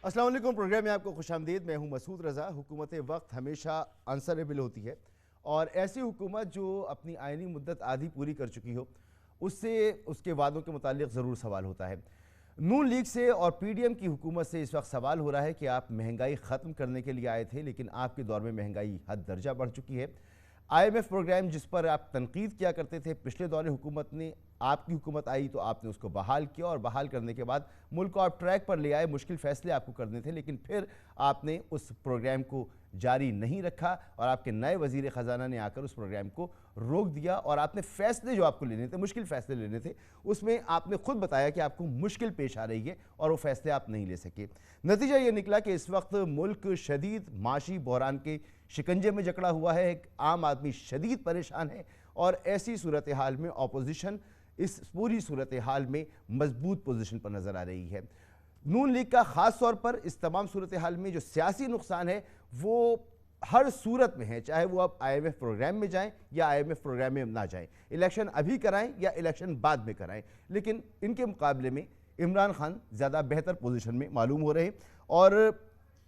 अस्सलाम वालेकुम। प्रोग्राम में आपको खुशामदीद। मैं हूं मसूद रज़ा। हुकूमत वक्त हमेशा आंसरेबल होती है और ऐसी हुकूमत जो अपनी आइनी मुद्दत आधी पूरी कर चुकी हो उससे उसके वादों के मुतालिक ज़रूर सवाल होता है। नून लीग से और पीडीएम की हुकूमत से इस वक्त सवाल हो रहा है कि आप महंगाई ख़त्म करने के लिए आए थे, लेकिन आपके दौर में महंगाई हद दर्जा बढ़ चुकी है। IMF प्रोग्राम जिस पर आप तनकीद किया करते थे पिछले दौर हुकूमत ने, आपकी हुकूमत आई तो आपने उसको बहाल किया और बहाल करने के बाद मुल्क को आप ट्रैक पर ले आए। मुश्किल फैसले आपको करने थे, लेकिन फिर आपने उस प्रोग्राम को जारी नहीं रखा और आपके नए वजीर ख़जाना ने आकर उस प्रोग्राम को रोक दिया। और आपने फैसले जो आपको लेने थे, मुश्किल फैसले लेने थे, उसमें आपने खुद बताया कि आपको मुश्किल पेश आ रही है और वो फैसले आप नहीं ले सके। नतीजा ये निकला कि इस वक्त मुल्क शदीद माशी बहरान के शिकंजे में जकड़ा हुआ है। एक आम आदमी शदीद परेशान है और ऐसी सूरत हाल में अपोजिशन इस पूरी सूरत हाल में मजबूत पोजीशन पर नजर आ रही है। नून लीग का खास तौर पर इस तमाम सूरत हाल में जो सियासी नुकसान है वो हर सूरत में है, चाहे वो आप IMF प्रोग्राम में जाएं या IMF प्रोग्राम में ना जाएं, इलेक्शन अभी कराएं या इलेक्शन बाद में कराएं, लेकिन इनके मुकाबले में इमरान खान ज़्यादा बेहतर पोजीशन में मालूम हो रहे हैं। और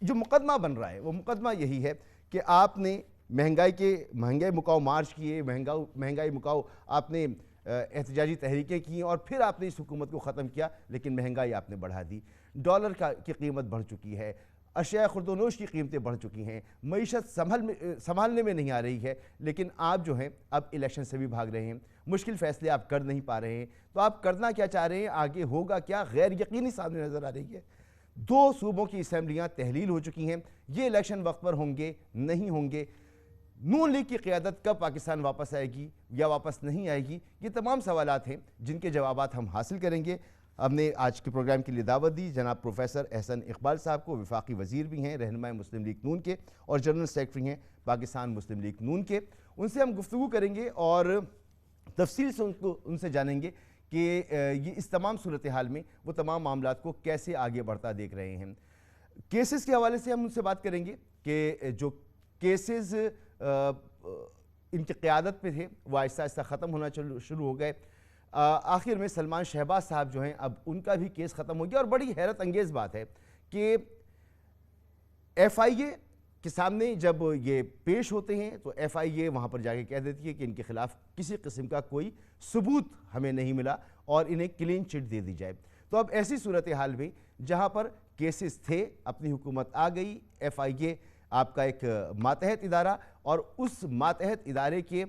जो मुकदमा बन रहा है वो मुकदमा यही है कि आपने महंगाई मुकाओ मार्च किए, महंगाई मुकाओ आपने एहतजाजी तहरीकें की और फिर आपने इस हुकूमत को ख़त्म किया, लेकिन महंगाई आपने बढ़ा दी। डॉलर की कीमत बढ़ चुकी है, अशिया खुर्दोनोश की कीमतें बढ़ चुकी हैं, मईशत संभालने में नहीं आ रही है, लेकिन आप जो हैं अब इलेक्शन से भी भाग रहे हैं, मुश्किल फ़ैसले आप कर नहीं पा रहे हैं। तो आप करना क्या चाह रहे हैं, आगे होगा क्या, गैर यकीनी सामने नज़र आ रही है। 2 सूबों की असम्बलियाँ तहलील हो चुकी हैं, ये इलेक्शन वक्त पर होंगे नहीं होंगे, नून लीग की क़यादत कब पाकिस्तान वापस आएगी या वापस नहीं आएगी, ये तमाम सवालात हैं जिनके जवाबात हम हासिल करेंगे। हमने आज के प्रोग्राम के लिए दावत दी जनाब प्रोफेसर एहसन इकबाल साहब को, वफाकी वज़ीर भी हैं, रहनुमाई मुस्लिम लीग नून के और जनरल सेक्रेटरी हैं पाकिस्तान मुस्लिम लीग नून के। उनसे हम गुफ्तगू करेंगे और तफसील से उनसे जानेंगे कि ये इस तमाम सूरत हाल में वो तमाम मामलात को कैसे आगे बढ़ता देख रहे हैं। केसेस के हवाले से हम उनसे बात करेंगे कि जो केसेस इनकी क़यादत पे थे वो आहिस्ता आहिस्ता ख़त्म होना शुरू हो गए। आखिर में सलमान शहबाज साहब जो हैं अब उनका भी केस ख़त्म हो गया। और बड़ी हैरत अंगेज़ बात है कि FIA के सामने जब ये पेश होते हैं तो FIA वहाँ पर जाके कह देती है कि इनके ख़िलाफ़ किसी किस्म का कोई सबूत हमें नहीं मिला और इन्हें क्लीन चिट दे दी जाए। तो अब ऐसी सूरत हाल में जहाँ पर केसेस थे, अपनी हुकूमत आ गई, FIA आपका एक मातहत इदारा और उस मातहत इदारे के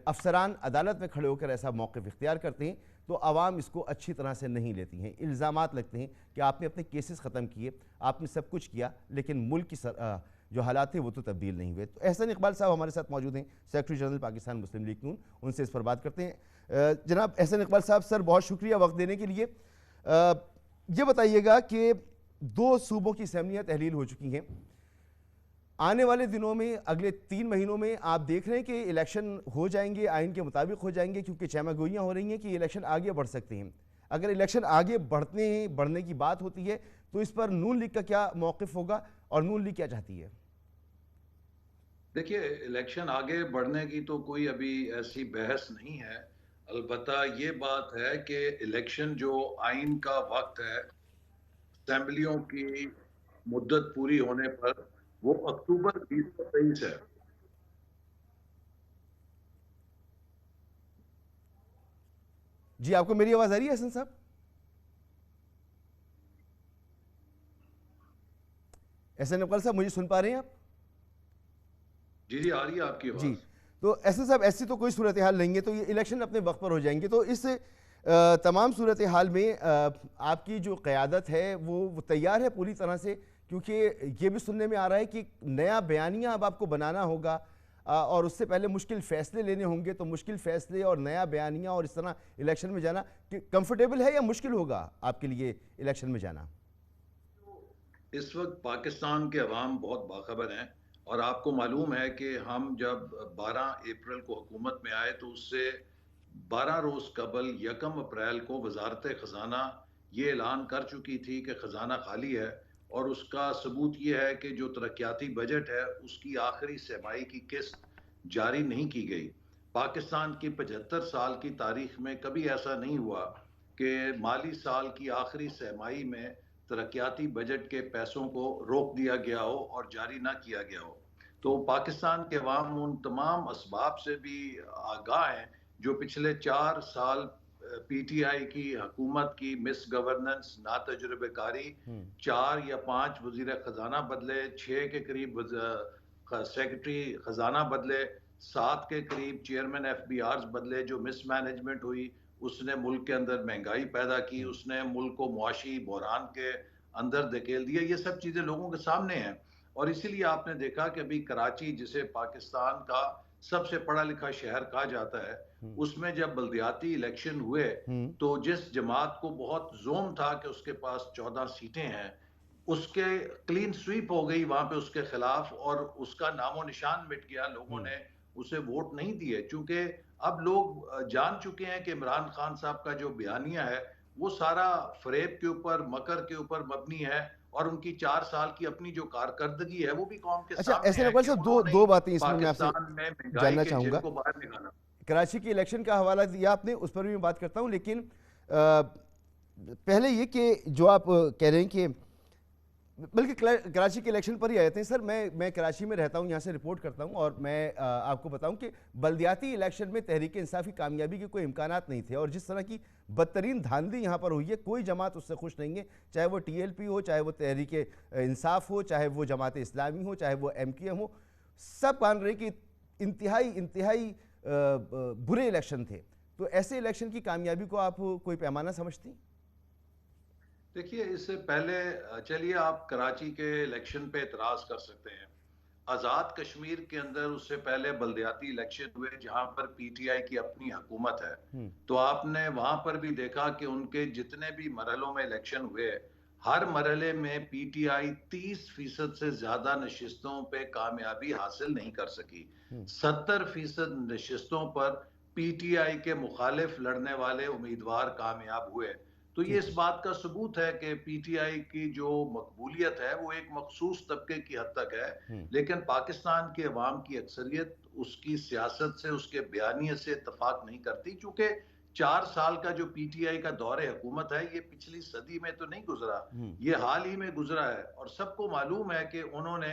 अफसरान अदालत में खड़े होकर ऐसा मौक़िफ़ इख्तियार करते हैं तो आवाम इसको अच्छी तरह से नहीं लेती हैं। इल्ज़ामात लगते हैं कि आपने अपने केसेस ख़त्म किए, आपने सब कुछ किया, लेकिन मुल्क की जो हालात थे वो तो तब्दील नहीं हुए। तो एहसन इकबाल साहब हमारे साथ मौजूद हैं, सेक्रेटरी जनरल पाकिस्तान मुस्लिम लीग नून, उनसे इस पर बात करते हैं। जनाब एहसन इकबाल साहब, सर बहुत शुक्रिया वक्त देने के लिए। ये बताइएगा कि 2 सूबों की असम्बलियाँ तहलील हो चुकी हैं, आने वाले दिनों में अगले 3 महीनों में आप देख रहे हैं कि इलेक्शन हो जाएंगे, आइन के मुताबिक हो जाएंगे, क्योंकि चहमागोइयाँ हो रही हैं कि इलेक्शन आगे बढ़ सकते हैं। अगर इलेक्शन आगे बढ़ने की बात होती है तो इस पर नून लीग का क्या मौक़िफ़ होगा और नून लीग क्या चाहती है? देखिए, इलेक्शन आगे बढ़ने की तो कोई अभी ऐसी बहस नहीं है। अलबत्ता ये बात है कि इलेक्शन जो आइन का वक्त है, असेंबलियों की मुद्दत पूरी होने पर वो अक्टूबर 2023 है। जी, आपको मेरी आवाज़ आ रही है एहसन साहब? एहसन इकबाल साहब, मुझे सुन पा रहे हैं आप? जी जी, आ रही है आपकी जी, आवाज़। तो एहसन साहब ऐसी तो कोई सूरत हाल नहीं है, तो ये इलेक्शन अपने वक्त पर हो जाएंगे। तो इस तमाम सूरत हाल में आपकी जो क़यादत है वो तैयार है पूरी तरह से, क्योंकि ये भी सुनने में आ रहा है कि नया बयानिया अब आपको बनाना होगा और उससे पहले मुश्किल फ़ैसले लेने होंगे। तो मुश्किल फ़ैसले और नया बयानिया और इस तरह इलेक्शन में जाना कि कंफर्टेबल है या मुश्किल होगा आपके लिए इलेक्शन में जाना? इस वक्त पाकिस्तान के अवाम बहुत बाखबर हैं और आपको मालूम है कि हम जब 12 अप्रैल को हुकूमत में आए तो उससे 12 रोज़ कबल 1 अप्रैल को वजारत ख़जाना ये ऐलान कर चुकी थी कि ख़जाना खाली है। और उसका सबूत ये है कि जो तरक्याती बजट है उसकी आखिरी सहमाई की किस्त जारी नहीं की गई। पाकिस्तान की 75 साल की तारीख में कभी ऐसा नहीं हुआ कि माली साल की आखिरी सहमाई में तरक्याती बजट के पैसों को रोक दिया गया हो और जारी ना किया गया हो। तो पाकिस्तान के अवाम उन तमाम असबाब से भी आगाह हैं जो पिछले 4 साल पीटीआई की हुकूमत की मिस गवर्नेंस, ना तजुर्बेकारी, 4 या 5 वजीर खजाना बदले, 6 के करीब सेक्रेटरी खजाना बदले, 7 के करीब चेयरमैन एफबीआर बदले, जो मिस मैनेजमेंट हुई उसने मुल्क के अंदर महंगाई पैदा की, उसने मुल्क को मुआशी बहरान के अंदर धकेल दिया। ये सब चीज़ें लोगों के सामने हैं और इसीलिए आपने देखा कि अभी कराची, जिसे पाकिस्तान का सबसे पढ़ा लिखा शहर कहा जाता है, उसमें जब बल्दियाती इलेक्शन हुए तो जिस जमात को बहुत जोम था कि उसके पास 14 सीटें हैं, उसके क्लीन स्वीप हो गई वहां पे उसके खिलाफ और उसका नामो निशान मिट गया। लोगों ने उसे वोट नहीं दिए क्योंकि अब लोग जान चुके हैं कि इमरान खान साहब का जो बयानिया है वो सारा फरेब के ऊपर, मकर के ऊपर मबनी है और उनकी 4 साल की अपनी जो कारकर्दगी है वो भी कौम के अच्छा, सामने ऐसे है इकबाल कि साहब, दो उन्होंने दो बातें इसमें मैं आपसे पाकिस्तान में महंगाई जानना के जिन चाहूंगा। को बाहर निकाला। कराची की इलेक्शन का हवाला दिया आपने, उस पर भी मैं बात करता हूं, लेकिन पहले ये कि जो आप कह रहे हैं कि बल्कि कराची के इलेक्शन पर ही आए थे सर। मैं कराची में रहता हूं, यहां से रिपोर्ट करता हूं और मैं आपको बताऊं कि बल्दियाती इलेक्शन में तहरीक इंसाफ की कामयाबी के कोई इम्कानात नहीं थे और जिस तरह की बदतरीन धांधली यहां पर हुई है, कोई जमात उससे खुश नहीं है, चाहे वो टीएलपी हो, चाहे वो तहरीक इंसाफ हो, चाहे वो जमात इस्लामी हो, चाहे वो एमक्यूएम हो। सब मान रहे कि इंतहाई इंतहाई बुरे इलेक्शन थे। तो ऐसे इलेक्शन की कामयाबी को आप कोई पैमाना समझती? देखिए, इससे पहले चलिए आप कराची के इलेक्शन पे एतराज कर सकते हैं। आज़ाद कश्मीर के अंदर उससे पहले बल्दियाती इलेक्शन हुए जहां पर पीटीआई की अपनी हुकूमत है। तो आपने वहां पर भी देखा कि उनके जितने भी मरहलों में इलेक्शन हुए, हर मरहले में पीटीआई 30% से ज्यादा नशिस्तों पे कामयाबी हासिल नहीं कर सकी। 70% नशिस्तों पर पीटीआई के मुखालिफ लड़ने वाले उम्मीदवार कामयाब हुए। तो ये इस बात का सबूत है कि पीटीआई की जो मकबूलियत है वो एक मखसूस तबके की हद तक है, लेकिन पाकिस्तान के अवाम की अक्सरियत उसकी सियासत से, उसके बयानिए से इत्तफाक नहीं करती। चूंकि 4 साल का जो पीटीआई का दौरे हुकूमत है ये पिछली सदी में तो नहीं गुजरा, ये हाल ही में गुजरा है और सबको मालूम है कि उन्होंने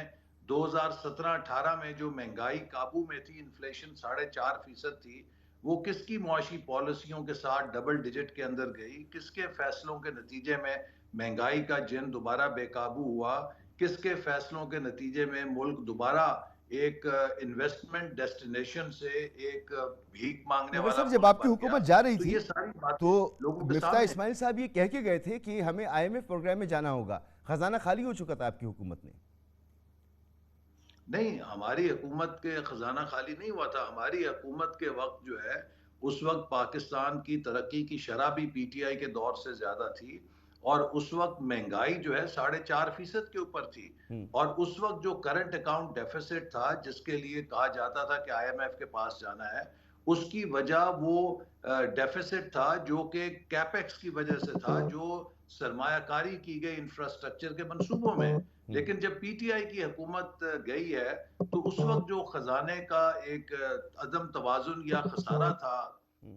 2017-18 में जो महंगाई काबू में थी, इन्फ्लेशन 4.5% थी, वो किसकी मुआशी पॉलिसियों के साथ डबल डिजिट के अंदर गई, किसके फैसलों के नतीजे में महंगाई का जिन दोबारा बेकाबू हुआ, किसके फैसलों के नतीजे में मुल्क दोबारा एक इन्वेस्टमेंट डेस्टिनेशन से एक भीख मांगने मगर वाला सर, जब मुल्क आपकी बन गया। हुकूमत जा रही तो थी ये सारी बातें तो लोगों के मिफ्ता सामने। इस्माइल साहब ये कह के गए थे कि हमें आईएमएफ प्रोग्राम में जाना होगा। खजाना खाली हो चुका था आपकी हुकूमत में। नहीं, हमारी हुकूमत के खजाना खाली नहीं हुआ था। हमारी हुकूमत के वक्त जो है, उस वक्त पाकिस्तान की तरक्की की शरह भी पीटीआई के दौर से ज्यादा थी और उस वक्त महंगाई जो है 4.5% के ऊपर थी और उस वक्त जो करंट अकाउंट डेफिसिट था, जिसके लिए कहा जाता था कि आईएमएफ के पास जाना है, उसकी वजह वो डेफिसिट था जो कि कैपेक्स की वजह से था, जो सरमायाकारी की गई इंफ्रास्ट्रक्चर के मंसूबों में। लेकिन जब पीटीआई की हुकूमत गई है तो उस वक्त जो खजाने का एक अदम तवाजुन या खसारा था,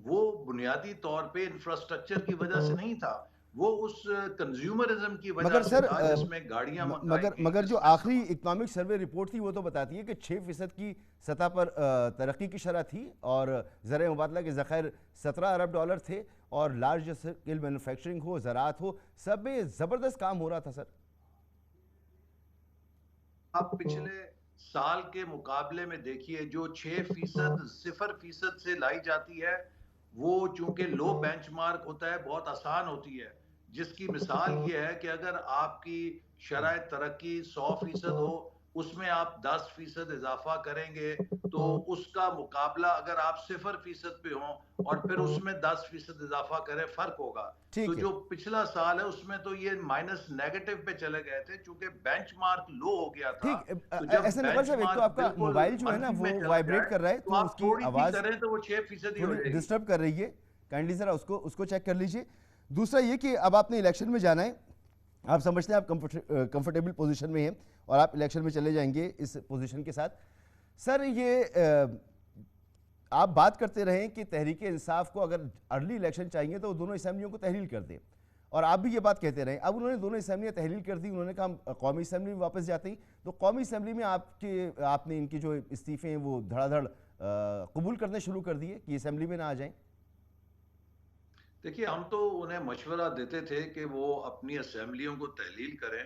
वो बुनियादी तौर पे इंफ्रास्ट्रक्चर की वजह से नहीं था, वो उस कंज्यूमरिज्म की वजह मगर से सर, था जिसमें गाड़ियां मंगाई मगर गई, मगर जो जिसमें आखिरी इकोनॉमिक सर्वे रिपोर्ट थी वो तो बताती है कि 6% की सतह पर तरक्की की शरह थी और ज़र मुबादला के ज़ख़ायर $17 अरब थे और लार्ज स्केल मैन्युफैक्चरिंग हो, ज़राअत हो, सब में ज़बरदस्त काम हो रहा था सर। आप पिछले साल के मुकाबले में देखिए, जो 6% 0% से लाई जाती है, वो चूंकि लो बेंचमार्क होता है, बहुत आसान होती है। जिसकी मिसाल ये है कि अगर आपकी शरह तरक्की 100% हो, उसमें आप 10% इजाफा करेंगे तो उसका मुकाबला अगर आप 0% पे हों और फिर उसमें 10% इजाफा करें, फर्क होगा। तो ठीक है। जो पिछला साल है उसमें तो ये माइनस नेगेटिव पे चले गए थे चूंकि बेंचमार्क लो हो गया था। ठीक, तो जब ऐसे नकल साहब, एक तो बेंचमार्क आपका बिल्कुल मोबाइल जो है ना मंफी वो में चला वाइब्रेट जाए कर रहा है, तो तो आप उसकी थोड़ी सी आवाज़ करें तो वो 6% ही हो थोड़ी जाएगी। डिस्टर्ब कर रही है। काइंडली ज़रा उसको चेक कर लीजिए। दूसरा ये कि अब आपने इलेक्शन में जाना है, आप समझते हैं आप कंफर्टेबल पोजीशन में हैं और आप इलेक्शन में चले जाएंगे इस पोजीशन के साथ। सर, ये आप बात करते रहें कि तहरीक इंसाफ को अगर अर्ली इलेक्शन चाहिए तो दोनों असेंबलियों को तहलील कर दे और आप भी ये बात कहते रहे। अब उन्होंने दोनों असम्बलियाँ तहलील कर दी, उन्होंने कहा कौमी असम्बली में वापस जाते ही, तो कौमी असम्बली में आपने इनके जो इस्तीफे हैं वो धड़ाधड़ कबूल करने शुरू कर दिए कि असम्बली में ना आ जाएं। देखिए, हम तो उन्हें मशवरा देते थे कि वो अपनी असेंबलियों को तहलील करें,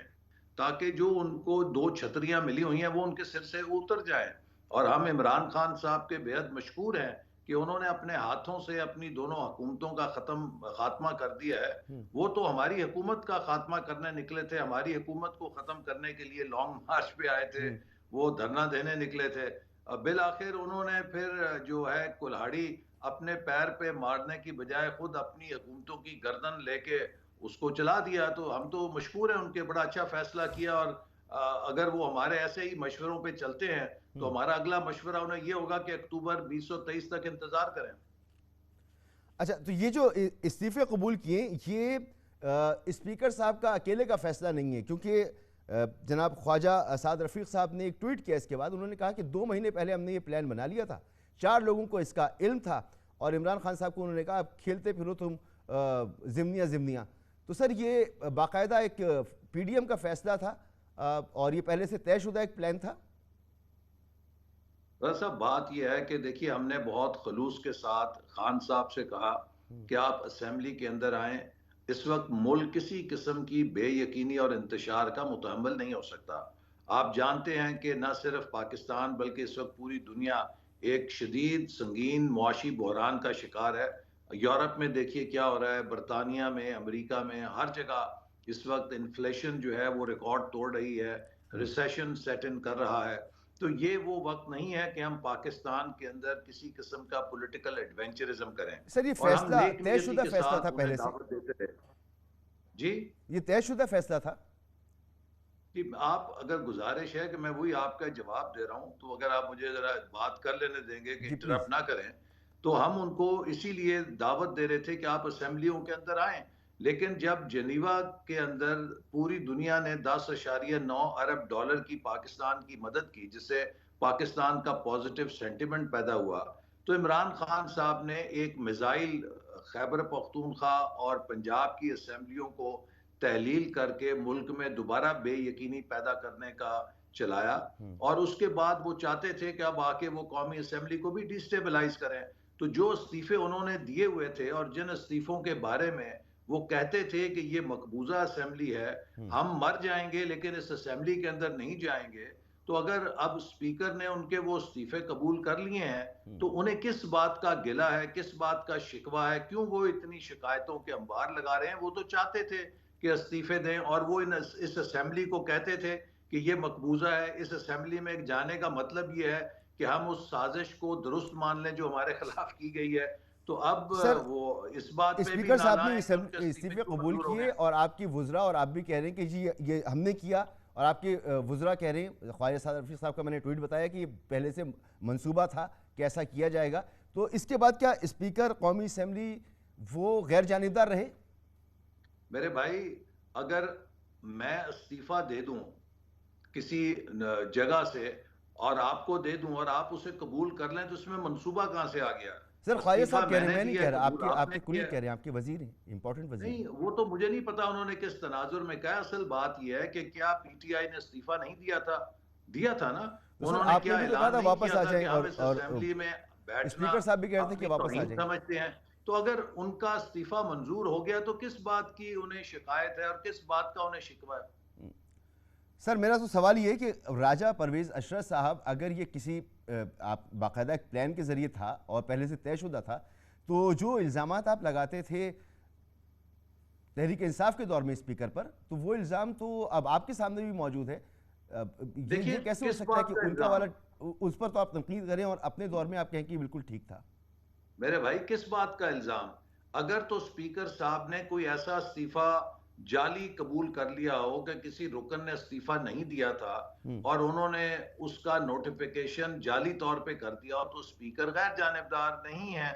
ताकि जो उनको 2 छतरियाँ मिली हुई हैं, वो उनके सिर से उतर जाएँ। और हम इमरान खान साहब के बेहद मशकूर हैं कि उन्होंने अपने हाथों से अपनी दोनों हुकूमतों का खात्मा कर दिया है। वो तो हमारी हुकूमत का खात्मा करने निकले थे, हमारी हुकूमत को ख़त्म करने के लिए लॉन्ग मार्च पे आए थे, वो धरना देने निकले थे। बिल आखिर उन्होंने फिर जो है कुल्हाड़ी अपने पैर पे मारने की बजाय खुद अपनी हुकूमतों की गर्दन लेके उसको चला दिया। तो हम तो मशकूर हैं उनके, बड़ा अच्छा फैसला किया। और अगर वो हमारे ऐसे ही मशवरों पे चलते हैं तो हमारा अगला मशवरा उन्हें ये होगा कि अक्टूबर 2023 तक इंतजार करें। अच्छा, तो ये जो इस्तीफे कबूल किए, ये स्पीकर साहब का अकेले का फैसला नहीं है, क्योंकि जनाब ख्वाजा असाद रफ़ीक साहब ने एक ट्वीट किया इसके बाद। उन्होंने कहा कि 2 महीने पहले हमने ये प्लान बना लिया था, 4 लोगों को इसका इल्म था, और इमरान खान साहब को उन्होंने कहा अब खेलते फिरो तुम ज़िमनिया ज़िमनिया। तो सर ये बाकायदा एक पीडीएम का फैसला था और ये पहले से तयशुदा एक प्लान था? बस अब बात यह है कि देखिए, हमने बहुत खलूस के साथ खान साहब से कहा कि आप असेंबली के अंदर आएं। इस वक्त मुल्क किसी किस्म की बेयकीनी और इंतशार का मुतहम्मल नहीं हो सकता। आप जानते हैं कि न सिर्फ पाकिस्तान बल्कि इस वक्त पूरी दुनिया एक शदीद संगीन मुआशी बहरान का शिकार है। यूरोप में देखिए क्या हो रहा है, बरतानिया में, अमेरिका में, हर जगह इस वक्त इन्फ्लेशन जो है वो रिकॉर्ड तोड़ रही है, रिसेशन सेट इन कर रहा है। तो ये वो वक्त नहीं है कि हम पाकिस्तान के अंदर किसी किस्म का पॉलिटिकल एडवेंचरिज्म करें। सर ये और हम फैसला नेक नियति तयशुदा के फैसला था साथ उन्हें पहले से? दावत देते थे। जी, ये तयशुदा फैसला था? कि आप, अगर गुजारिश है कि मैं वही आपका जवाब दे रहा हूं, तो अगर आप मुझे जरा बात कर लेने देंगे कि जी प्लीज। इंटरप्ट ना करें, तो हम उनको इसीलिए दावत दे रहे थे कि आप असेंबलियों के अंदर आएं। लेकिन जब जनीवा के अंदर पूरी दुनिया ने 10.9 अरब डॉलर की पाकिस्तान की मदद की, जिससे पाकिस्तान का पॉजिटिव सेंटिमेंट पैदा हुआ, तो इमरान खान साहब ने एक मिसाइल खैबर पख्तूनख्वा और पंजाब की असेंबलियों को तहलील करके मुल्क में दोबारा बेयकीनी पैदा करने का चलाया। और उसके बाद वो चाहते थे कि अब आके वो कौमी असेंबली को भी डिस्टेबलाइज करें। तो जो इस्तीफे उन्होंने दिए हुए थे और जिन इस्तीफों के बारे में वो कहते थे कि ये मकबूजा असेंबली है, हम मर जाएंगे लेकिन इस असेंबली के अंदर नहीं जाएंगे, तो अगर अब स्पीकर ने उनके वो इस्तीफे कबूल कर लिए हैं, तो उन्हें किस बात का गिला है, किस बात का शिकवा है, क्यों वो इतनी शिकायतों के अंबार लगा रहे हैं? वो तो चाहते थे कि इस्तीफे दें, और वो इस असेंबली को कहते थे कि ये मकबूजा है। इस असेंबली में जाने का मतलब ये है कि हम उस साजिश को दुरुस्त मान लें जो हमारे खिलाफ की गई है। तो अब सर वो इस बात पे भी स्पीकर साहब नाला ने है कि उनके इस्तीफे इस्तीफे क्यों कबूल मंजूर हो किए, गए। और आपकी वुज़रा और आप भी कह रहे हैं कि जी ये हमने किया, और आपके वुज़रा कह रहे हैं, ख्वाजा साद रफ़ीक साहब का मैंने ट्वीट बताया कि ये पहले से मंसूबा था कि ऐसा किया जाएगा। तो इसके बाद क्या स्पीकर कौमी असम्बली वो गैर जानिबदार रहे? मेरे भाई, अगर मैं इस्तीफा दे दूं किसी जगह से और आपको दे दूं और आप उसे कबूल कर लें, तो उसमें मंसूबा कहां से आ गया? सर ख्वाजा इस्तीफा साहब कह रहे हैं, मैंने मैं नहीं दिया कह है, रहा, कबूल आपके आपने आपके किया कुलीग कह है। रहे हैं, आपके वजीर हैं, इंपॉर्टेंट वजीर नहीं, हैं। वो तो मुझे नहीं पता उन्होंने किस तनाजुर में कहा। असल बात यह है कि क्या पीटीआई ने इस्तीफा नहीं दिया था? दिया था ना। तो सर उन्होंने आपने क्या भी तो कहा ऐलान था नहीं वापस किया आ था जाएं, कि हम इस और असेंबली में बैठना स्पीकर साहब भी कह रहे थे कि अपनी वापस आ तौहीन जाएं। समझते हैं? तो अगर उनका इस्तीफा मंजूर हो गया तो किस बात की उन्हें शिकायत है और किस बात का उन्हें शिकवा है? सर मेरा तो सवाल ये है कि राजा परवेज़ अशरफ साहब, अगर ये किसी आप बाकायदा एक प्लान के ज़रिए था और पहले से तयशुदा था, तो जो इल्ज़ामात आप लगाते थे तहरीक इंसाफ के दौर में स्पीकर पर, तो वो इल्ज़ाम तो अब आपके सामने भी मौजूद है। ये देखिए, कैसे हो किस सकता है बात कि का उनका इल्जाम? वाला उस पर तो आप तनकीद करें और अपने दौर में आप कहें कि बिल्कुल ठीक था? मेरे भाई, किस बात का इल्जाम? अगर तो स्पीकर साहब ने कोई ऐसा इस्तीफा जाली कबूल कर लिया हो कि किसी रुकन ने इस्तीफा नहीं दिया था और उन्होंने उसका नोटिफिकेशन जाली तौर पे कर दिया हो, तो स्पीकर गैर जानिबदार नहीं है।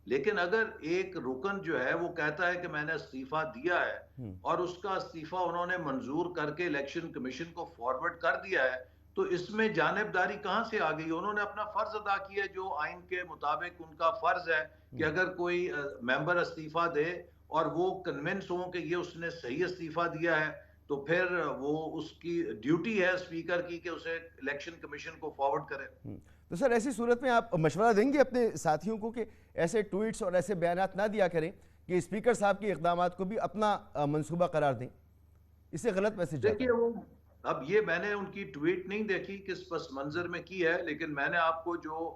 लेकिन अगर एक रुकन जो है वो कहता है कि मैंने इस्तीफा दिया है और उसका इस्तीफा उन्होंने मंजूर करके इलेक्शन कमीशन को फॉरवर्ड कर दिया है, तो इसमें जानिबदारी कहां से आ गई? उन्होंने अपना फर्ज अदा किया, जो आइन के मुताबिक उनका फर्ज है कि अगर कोई मेंबर इस्तीफा दे और वो कन्विंस हों कि ये उसने सही इस्तीफा दिया है, तो फिर वो उसकी ड्यूटी है स्पीकर की कि उसे इलेक्शन कमीशन को फॉरवर्ड करे। तो सर ऐसी सूरत में आप मशवरा देंगे अपने साथियों को कि ऐसे ट्वीट्स और ऐसे बयानात ना दिया करें कि स्पीकर साहब के इक़दामात को भी अपना मंसूबा करार दें, इससे गलत मैसेज जाता देखिए है। वो, अब ये मैंने उनकी ट्वीट नहीं देखी किस पस मंजर में की है, लेकिन मैंने आपको जो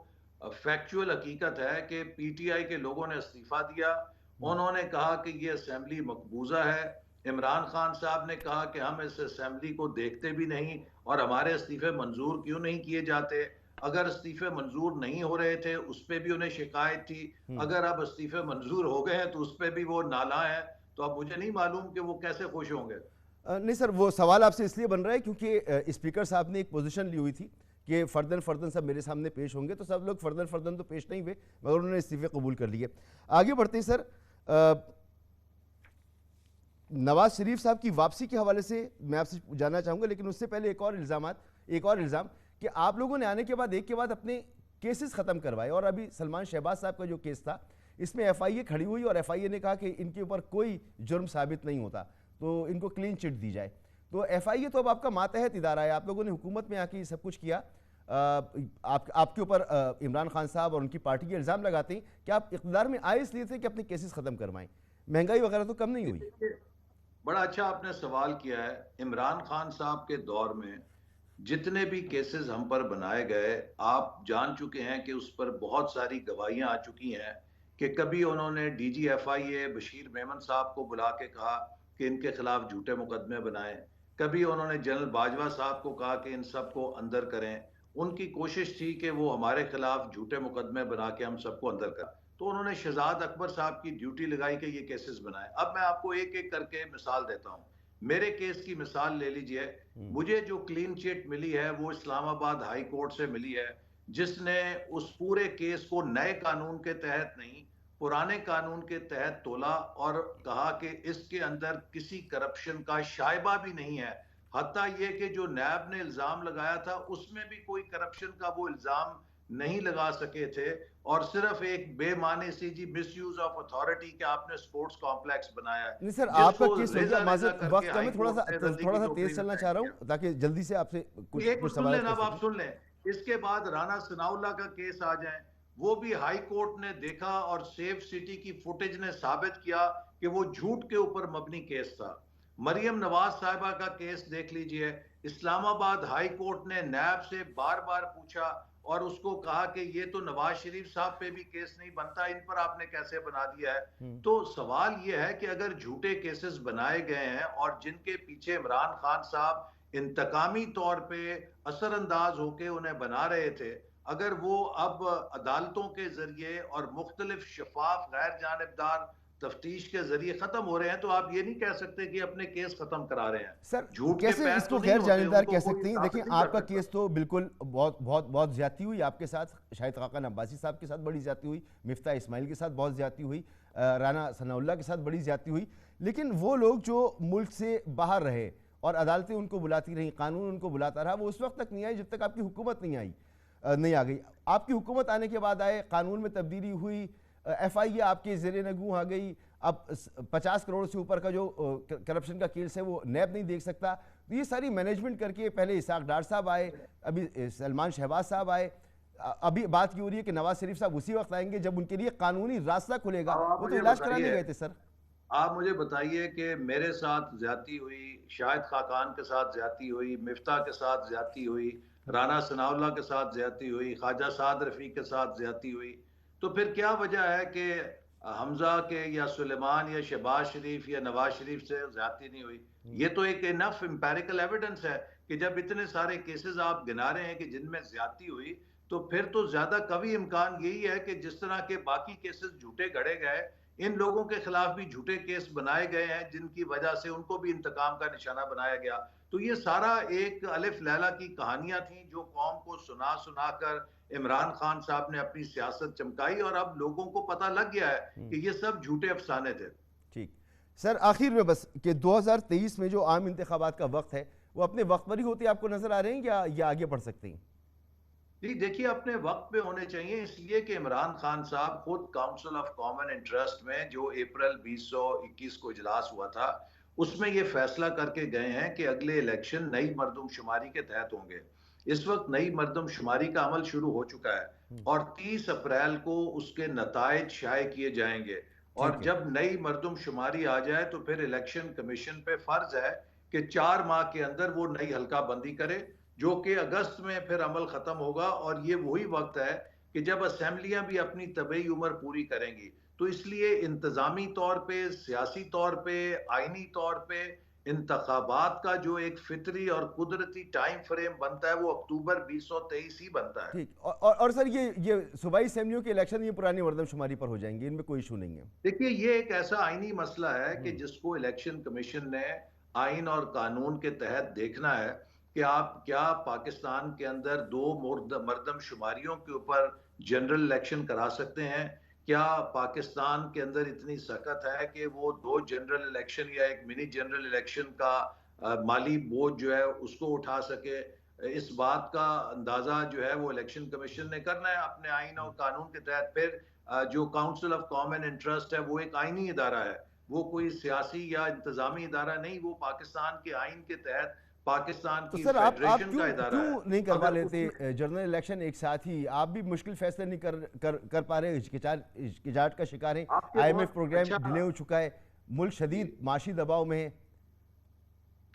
फैक्चुअल हकीकत है कि पीटीआई के लोगों ने इस्तीफा दिया। उन्होंने कहा कि ये असेंबली मकबूजा है। इमरान खान साहब ने कहा कि हम इस असेंबली को देखते भी नहीं और हमारे इस्तीफे मंजूर क्यों नहीं किए जाते। अगर इस्तीफे मंजूर नहीं हो रहे थे उस पर भी उन्हें शिकायत थी। अगर अब इस्तीफे मंजूर हो गए हैं तो उस पर भी वो नाला है। तो अब मुझे नहीं मालूम कि वो कैसे खुश होंगे। नहीं सर, वो सवाल आपसे इसलिए बन रहा है क्योंकि स्पीकर साहब ने एक पोजीशन ली हुई थी कि फर्दन फर्दन सब मेरे सामने पेश होंगे, तो सब लोग फर्दन फर्दन तो पेश नहीं हुए मगर उन्होंने इस्तीफे कबूल कर लिए। आगे बढ़ते हैं सर, नवाज शरीफ साहब की वापसी के हवाले से मैं आपसे जानना चाहूँगा, लेकिन उससे पहले एक और इल्ज़ाम कि आप लोगों ने आने के बाद एक के बाद अपने केसेस ख़त्म करवाए, और अभी सलमान शहबाज साहब का जो केस था इसमें एफआईए खड़ी हुई और एफआईए ने कहा कि इनके ऊपर कोई जुर्म साबित नहीं होता तो इनको क्लीन चिट दी जाए। तो एफआईए तो अब आपका मातहत इदारा है, आप लोगों ने हुकूमत में आके सब कुछ किया, आपके ऊपर इमरान खान साहब और उनकी पार्टी के इल्ज़ाम लगाते हैं कि आप इक़्तिदार में आए इसलिए थे कि अपने केसेस ख़त्म करवाएं, महंगाई वगैरह तो कम नहीं हुई। बड़ा अच्छा आपने सवाल किया है। इमरान खान साहब के दौर में जितने भी केसेस हम पर बनाए गए, आप जान चुके हैं कि उस पर बहुत सारी गवाहियां आ चुकी हैं कि कभी उन्होंने डीजीएफआईए बशीर मेमन साहब को बुला के कहा कि इनके खिलाफ झूठे मुकदमे बनाएं। कभी उन्होंने जनरल बाजवा साहब को कहा कि इन सबको अंदर करें। उनकी कोशिश थी कि वो हमारे खिलाफ झूठे मुकदमे बना के हम सबको अंदर करें। तो उन्होंने शहजाद अकबर साहब की ड्यूटी लगाई कि ये केसेस बनाए। अब मैं आपको एक एक करके मिसाल देता हूँ। मेरे केस की मिसाल ले लीजिए। मुझे जो क्लीन चिट मिली है वो इस्लामाबाद हाई कोर्ट से मिली है, जिसने उस पूरे केस को नए कानून के तहत नहीं पुराने कानून के तहत तोला और कहा कि इसके अंदर किसी करप्शन का शायबा भी नहीं है। हत्ता ये कि जो नैब ने इल्जाम लगाया था उसमें भी कोई करप्शन का वो इल्जाम नहीं लगा सके थे, और सिर्फ एक बेमानी सी जी मिसयूज ऑफ अथॉरिटी के आपने स्पोर्ट्स कॉम्प्लेक्स बनाया है नहीं सर, आपका जिसको केस हो रेजा गया रेजा माजरत, करके वक्त कम हाई है, थोड़ा कोर्ट ने सा रद्दी थोड़ा की सा टोकरी तेज में चलना चाह फेंक रहा दिया। हूँ ताकि जल्दी से आपसे एक कुछ सुन सवाल लेना, कर अब आप सकें। सुन लें। इसके बाद राणा सनाउल्लाह का केस आ जाए, वो भी हाई कोर्ट ने देखा और सेफ सिटी की फुटेज ने साबित किया कि वो झूठ के ऊपर मबनी केस था। मरियम नवाज साहिबा का केस देख लीजिए। इस्लामाबाद हाई कोर्ट ने नैब से बार बार पूछा और उसको कहा कि ये तो नवाज शरीफ साहब पे भी केस नहीं बनता, इन पर आपने कैसे बना दिया है। तो सवाल ये है कि अगर झूठे केसेस बनाए गए हैं और जिनके पीछे इमरान खान साहब इंतकामी तौर पे असरअंदाज होके उन्हें बना रहे थे, अगर वो अब अदालतों के जरिए और मुख्तलिफ शफाफ गैर जानिबदार तफ्तीश के जरिए खत्म हो रहे हैं, तो आप ये नहीं कह सकते कि अपने केस खत्म करा रहे हैं। सर झूठ के कैसे पैर इसको तो नहीं गैर होते, जानिबदार उनको कह कोई सकते हैं? देखिए साबित नहीं कर आपका सकता। केस तो बिल्कुल बहुत बहुत बहुत ज्यादती हुई आपके साथ, शाहिद खाकान अब्बासी साहब के साथ बड़ी ज्यादती हुई, मिफ्ता इस्माइल के साथ बहुत ज्यादती हुई, राना सनाउल्लाह के साथ बड़ी ज्यादती हुई, लेकिन वो लोग जो मुल्क से बाहर रहे और अदालतें उनको बुलाती रहीं, कानून उनको बुलाता रहा, वो उस वक्त तक नहीं आई जब तक आपकी हुकूमत नहीं आ गई। आपकी हुकूमत आने के बाद आए, कानून में तब्दीली हुई, एफआईए आपके ज़ेरे नगू आ गई, अब 50 करोड़ से ऊपर का जो करप्शन का केस है वो नैब नहीं देख सकता। तो ये सारी मैनेजमेंट करके पहले इसाक डार साहब आए, अभी सलमान शहबाज साहब आए, अभी बात ये हो रही है कि नवाज शरीफ साहब उसी वक्त आएंगे जब उनके लिए कानूनी रास्ता खुलेगा। आप वो तो मुझे इलाज कराने बताइए, गए थे सर। आप मुझे बताइए कि मेरे साथ ज्यादती हुई, शाहिद खाकान के साथ ज्यादती हुई, मिफ्ता के साथ ज्यादती हुई, राना सनाउल्लाह के साथ ज्यादती हुई, ख्वाजा साद रफी के साथ ज्यादती हुई, तो फिर क्या वजह है कि हमजा के या सुलेमान या शहबाज शरीफ या नवाज शरीफ से ज्यादती नहीं हुई? ये तो एक इनफ एम्पेरिकल एविडेंस है कि जब इतने सारे केसेस आप गिना रहे हैं कि जिनमें ज्यादती हुई, तो फिर तो ज्यादा कभी इम्कान यही है कि जिस तरह के बाकी केसेस झूठे गढ़े गए, इन लोगों के खिलाफ भी झूठे केस बनाए गए हैं जिनकी वजह से उनको भी इंतकाम का निशाना बनाया गया। तो ये सारा एक अलिफ लैला की कहानियां थी जो कौम को सुना सुना कर इमरान खान साहब ने अपनी सियासत चमकाई, और अब लोगों को पता लग गया है कि ये सब झूठे अफसाने थे। ठीक सर, आखिर में बस कि 2023 में जो आम इंतखाबात का वक्त है वो अपने वक्त पर ही होते आपको नजर आ रहे हैं या आगे बढ़ सकते हैं? जी, देखिए अपने वक्त पे होने चाहिए, इसलिए कि इमरान खान साहब खुद काउंसिल ऑफ कॉमन इंटरेस्ट में जो अप्रैल 2021 को इजलास हुआ था, उसमें ये फैसला करके गए हैं कि अगले इलेक्शन नई मरदमशुमारी के तहत होंगे। इस वक्त नई मरदमशुमारी का अमल शुरू हो चुका है हम्म, और 30 अप्रैल को उसके नतायज शाये किए जाएंगे। और ठीक है। जब नई मरदमशुमारी आ जाए तो फिर इलेक्शन कमीशन पे फर्ज है कि 4 माह के अंदर वो नई हल्का बंदी करे, जो कि अगस्त में फिर अमल खत्म होगा। और ये वही वक्त है कि जब असेंबलियां भी अपनी तबई उम्र पूरी करेंगी। तो इसलिए इंतजामी तौर पे, सियासी तौर पे, आईनी तौर पे इंतखाबात का जो एक फितरी और कुदरती टाइम फ्रेम बनता है वो अक्टूबर 2023 ही बनता है। ठीक। और सर, ये सूबाई असेंबलियों के इलेक्शन ये पुरानी मर्दमशुमारी पर हो जाएंगे, इनमें कोई इशू नहीं है। देखिए ये एक ऐसा आईनी मसला है कि हम्म, जिसको इलेक्शन कमीशन ने आइन और कानून के तहत देखना है कि आप क्या पाकिस्तान के अंदर दो मर्दमशुमारियों के ऊपर जनरल इलेक्शन करा सकते हैं। क्या पाकिस्तान के अंदर इतनी सख्त है कि वो दो जनरल इलेक्शन या एक मिनी जनरल इलेक्शन का माली बोझ जो है उसको उठा सके। इस बात का अंदाजा जो है वो इलेक्शन कमीशन ने करना है अपने आइन और कानून के तहत। फिर जो काउंसिल ऑफ कॉमन इंटरेस्ट है वो एक आइनी इदारा है, वो कोई सियासी या इंतजामी इदारा नहीं, वो पाकिस्तान के आइन के तहत पाकिस्तान तो की सर, आप फेडरेशन का क्यों इदारा क्यों है। नहीं करवा अगर लेते उसमें जनरल इलेक्शन एक साथ ही? आप भी मुश्किल फैसले नहीं कर पा रहे, हिचकिचाहट का शिकार हैं। आपके आईएमएफ बहुत प्रोग्राम अच्छा डिले हो चुका है, मुल्क शदीद माशी दबाव में है।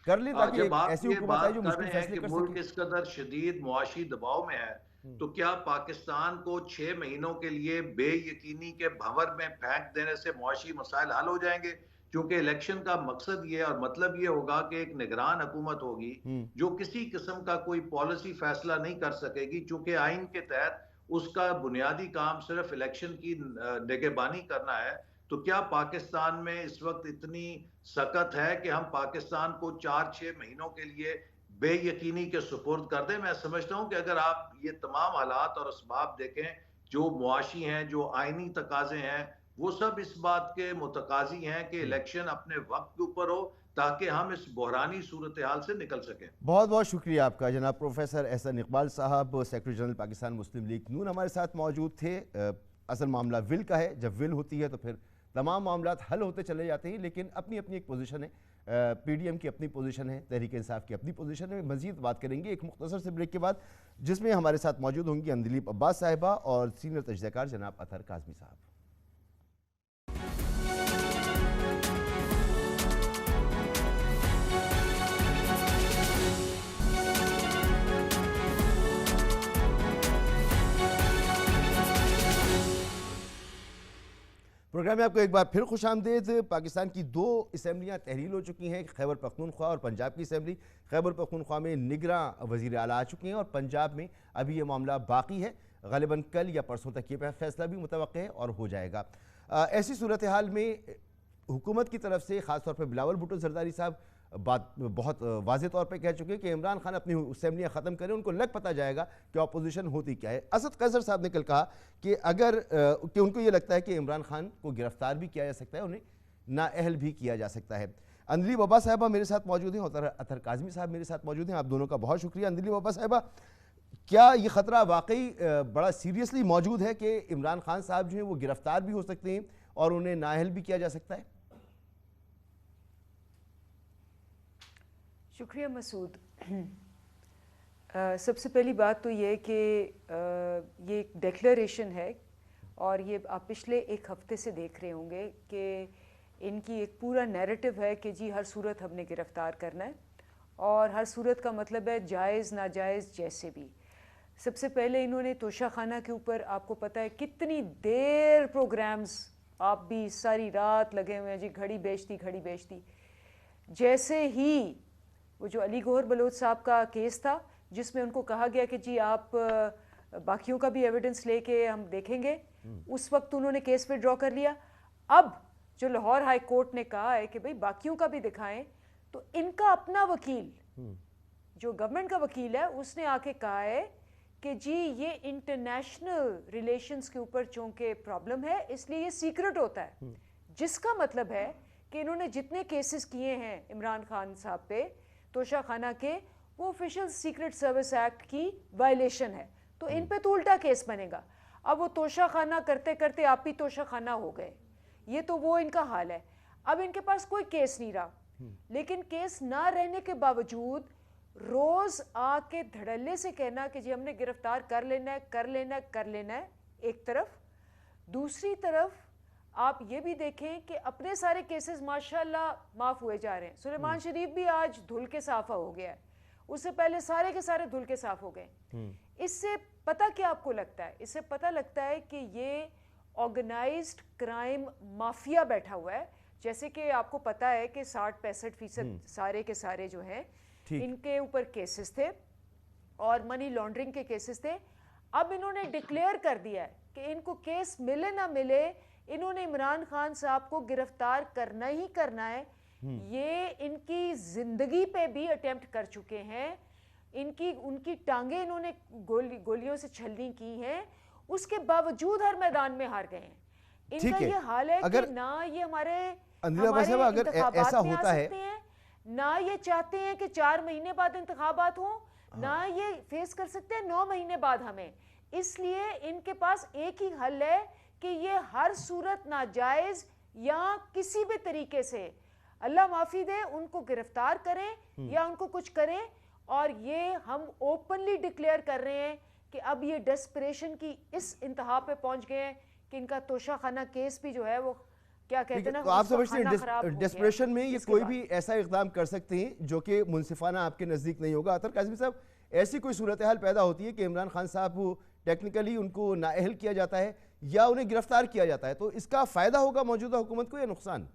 कर लें ताकि जब एक आप ऐसी ये हुकूमत आए बात जो कर मुश्किल रहे हैं फैसले कि कर सके। मुल्क इस कदर शदीद मुआशी दबाव में है, हम्म, तो क्या पाकिस्तान को 6 महीनों के लिए बेयकीनी के भंवर में फेंक देने से मुआशी मसाइल हल हो जाएंगे? क्योंकि इलेक्शन का मकसद ये और मतलब ये होगा कि एक निगरान हुकूमत होगी हम्म, जो किसी किस्म का कोई पॉलिसी फैसला नहीं कर सकेगी, चूंकि आइन के तहत उसका बुनियादी काम सिर्फ इलेक्शन की निगहबानी करना है। तो क्या पाकिस्तान में इस वक्त इतनी सख्त है कि हम पाकिस्तान को 4-6 महीनों के लिए बेयकीनी के सुपुर्द कर दें? मैं समझता हूं कि अगर आप ये तमाम हालात और असबाब देखें, जो मुआशी हैं, जो आइनी तकाजे हैं, वो सब इस बात के मुतकाजी हैं कि हम्म। इलेक्शन अपने वक्त के ऊपर हो, ताकि हम इस बहरानी सूरत हाल से निकल सकें। बहुत बहुत शुक्रिया आपका जनाब प्रोफेसर एहसन इकबाल साहब, सेक्रेटरी जनरल पाकिस्तान मुस्लिम लीग नून, हमारे साथ मौजूद थे। असल मामला विल का है, जब विल होती है तो फिर तमाम मामला हल होते चले जाते हैं, लेकिन अपनी अपनी एक पोजीशन है। पीडीएम की अपनी पोजीशन है, तहरीक इंसाफ की अपनी पोजीशन है। मजीद बात करेंगे एक मुख्तसर से ब्रेक के बाद, जिसमें हमारे साथ मौजूद होंगी अंदिलीप अब्बास साहिबा और सीनियर तजज़ियाकार जनाब अतहर काज़मी साहब। प्रोग्राम में आपको एक बार फिर खुश आमदेद। पाकिस्तान की दो असम्बलियाँ तहरील हो चुकी हैं, खैबर पख्तूनख्वा और पंजाब की असम्बली। खैबर पख्तूनख्वा में निगरां वज़ीर आला आ चुके हैं और पंजाब में अभी ये मामला बाकी है। ग़ालिबन कल या परसों तक ये फैसला भी मुतवक्किल है और हो जाएगा। ऐसी सूरत हाल में हुकूमत की तरफ से ख़ासतौर पर बिलावल भुट्टो जरदारी साहब बात बहुत वाज़े तौर पे कह चुके हैं कि इमरान खान अपनी असम्बलियाँ ख़त्म करें, उनको लग पता जाएगा कि अपोजिशन होती क्या है। असद कैसर साहब ने कल कहा कि अगर कि उनको ये लगता है कि इमरान खान को गिरफ्तार भी किया जा सकता है, उन्हें नाअहल भी किया जा सकता है। अंदली बाबा साहबा मेरे साथ मौजूद हैं और अतहर काज़मी साहब मेरे साथ मौजूद हैं। आप दोनों का बहुत शुक्रिया। अंदली बाबा साहबा, क्या ये ख़तरा वाकई बड़ा सीरियसली मौजूद है कि इमरान खान साहब जो हैं वो गिरफ्तार भी हो सकते हैं और उन्हें नाअहल भी किया जा सकता है? शुक्रिया मसूद। सबसे पहली बात तो ये कि ये एक डिक्लेरेशन है और ये आप पिछले एक हफ्ते से देख रहे होंगे कि इनकी एक पूरा नैरेटिव है कि जी हर सूरत हमने गिरफ़्तार करना है और हर सूरत का मतलब है जायज़ नाजायज़ जैसे भी। सबसे पहले इन्होंने तोशा खाना के ऊपर, आपको पता है कितनी देर प्रोग्राम्स, आप भी सारी रात लगे हुए हैं जी, घड़ी बेचती। जैसे ही वो जो अली गौहर बलोच साहब का केस था जिसमें उनको कहा गया कि जी आप बाकियों का भी एविडेंस लेके हम देखेंगे, उस वक्त उन्होंने केस विड्रॉ कर लिया। अब जो लाहौर हाई कोर्ट ने कहा है कि भाई बाकियों का भी दिखाएं, तो इनका अपना वकील जो गवर्नमेंट का वकील है उसने आके कहा है कि जी ये इंटरनेशनल रिलेशंस के ऊपर चूंकि प्रॉब्लम है इसलिए ये सीक्रेट होता है, जिसका मतलब है कि इन्होंने जितने केसेस किए हैं इमरान खान साहब पे तोशा खाना के, वो ऑफिशियल सीक्रेट सर्विस एक्ट की वायलेशन है। तो इन पे तो उल्टा केस बनेगा। अब वो तोशा खाना करते करते आप ही तोशा खाना हो गए, ये तो वो इनका हाल है। अब इनके पास कोई केस नहीं रहा, लेकिन केस ना रहने के बावजूद रोज आके धड़ल्ले से कहना कि जी हमने गिरफ्तार कर लेना है, कर लेना है, कर लेना है, एक तरफ। दूसरी तरफ आप ये भी देखें कि अपने सारे केसेस माशाल्लाह माफ हुए जा रहे हैं। सुलेमान शरीफ भी आज धुल के साफा हो गया है, उससे पहले सारे के सारे धुल के साफ हो गए। इससे पता क्या आपको लगता है? इससे पता लगता है कि ये ऑर्गेनाइज्ड क्राइम माफिया बैठा हुआ है। जैसे कि आपको पता है कि 60-65% सारे के सारे जो हैं इनके ऊपर केसेस थे और मनी लॉन्ड्रिंग के केसेस थे। अब इन्होंने डिक्लेयर कर दिया है कि इनको केस मिले ना मिले, इन्होंने इमरान खान साहब को गिरफ्तार करना ही करना है। ये इनकी जिंदगी पे भी अटेम्प्ट कर चुके हैं, उनकी टांगे इन्होंने गोलियों से छलनी की हैं, उसके बावजूद हर मैदान में हार गए हैं। इनका ये हाल है कि ना ये हमारे ऐसा होता है, ना ये चाहते हैं कि 4 महीने बाद इंतखाबात हो, ना ये फेस कर सकते हैं 9 महीने बाद हमें। इसलिए इनके पास एक ही हल है कि ये हर सूरत नाजायज या किसी भी तरीके से, अल्लाह माफी दे, उनको गिरफ्तार करें या उनको कुछ करें। और ये हम ओपनली डिक्लेयर कर रहे हैं कि अब ये डेस्परेशन की इस इंतहा पे पहुंच गए हैं कि इनका तोशाखाना केस भी जो है वो क्या कहते हैं ना, तो आप समझते हैं डेस्परेशन में ये कोई भी ऐसा इकदाम कर सकते हैं जो कि मुनसिफाना आपके नज़दीक नहीं होगा? अतर काज़मी साहब, ऐसी कोई सूरत हाल पैदा होती है कि इमरान खान साहब वो टेक्निकली उनको नाअहल किया जाता है या उन्हें गिरफ्तार किया जाता है, तो इसका फ़ायदा होगा मौजूदा हुकूमत को या नुकसान?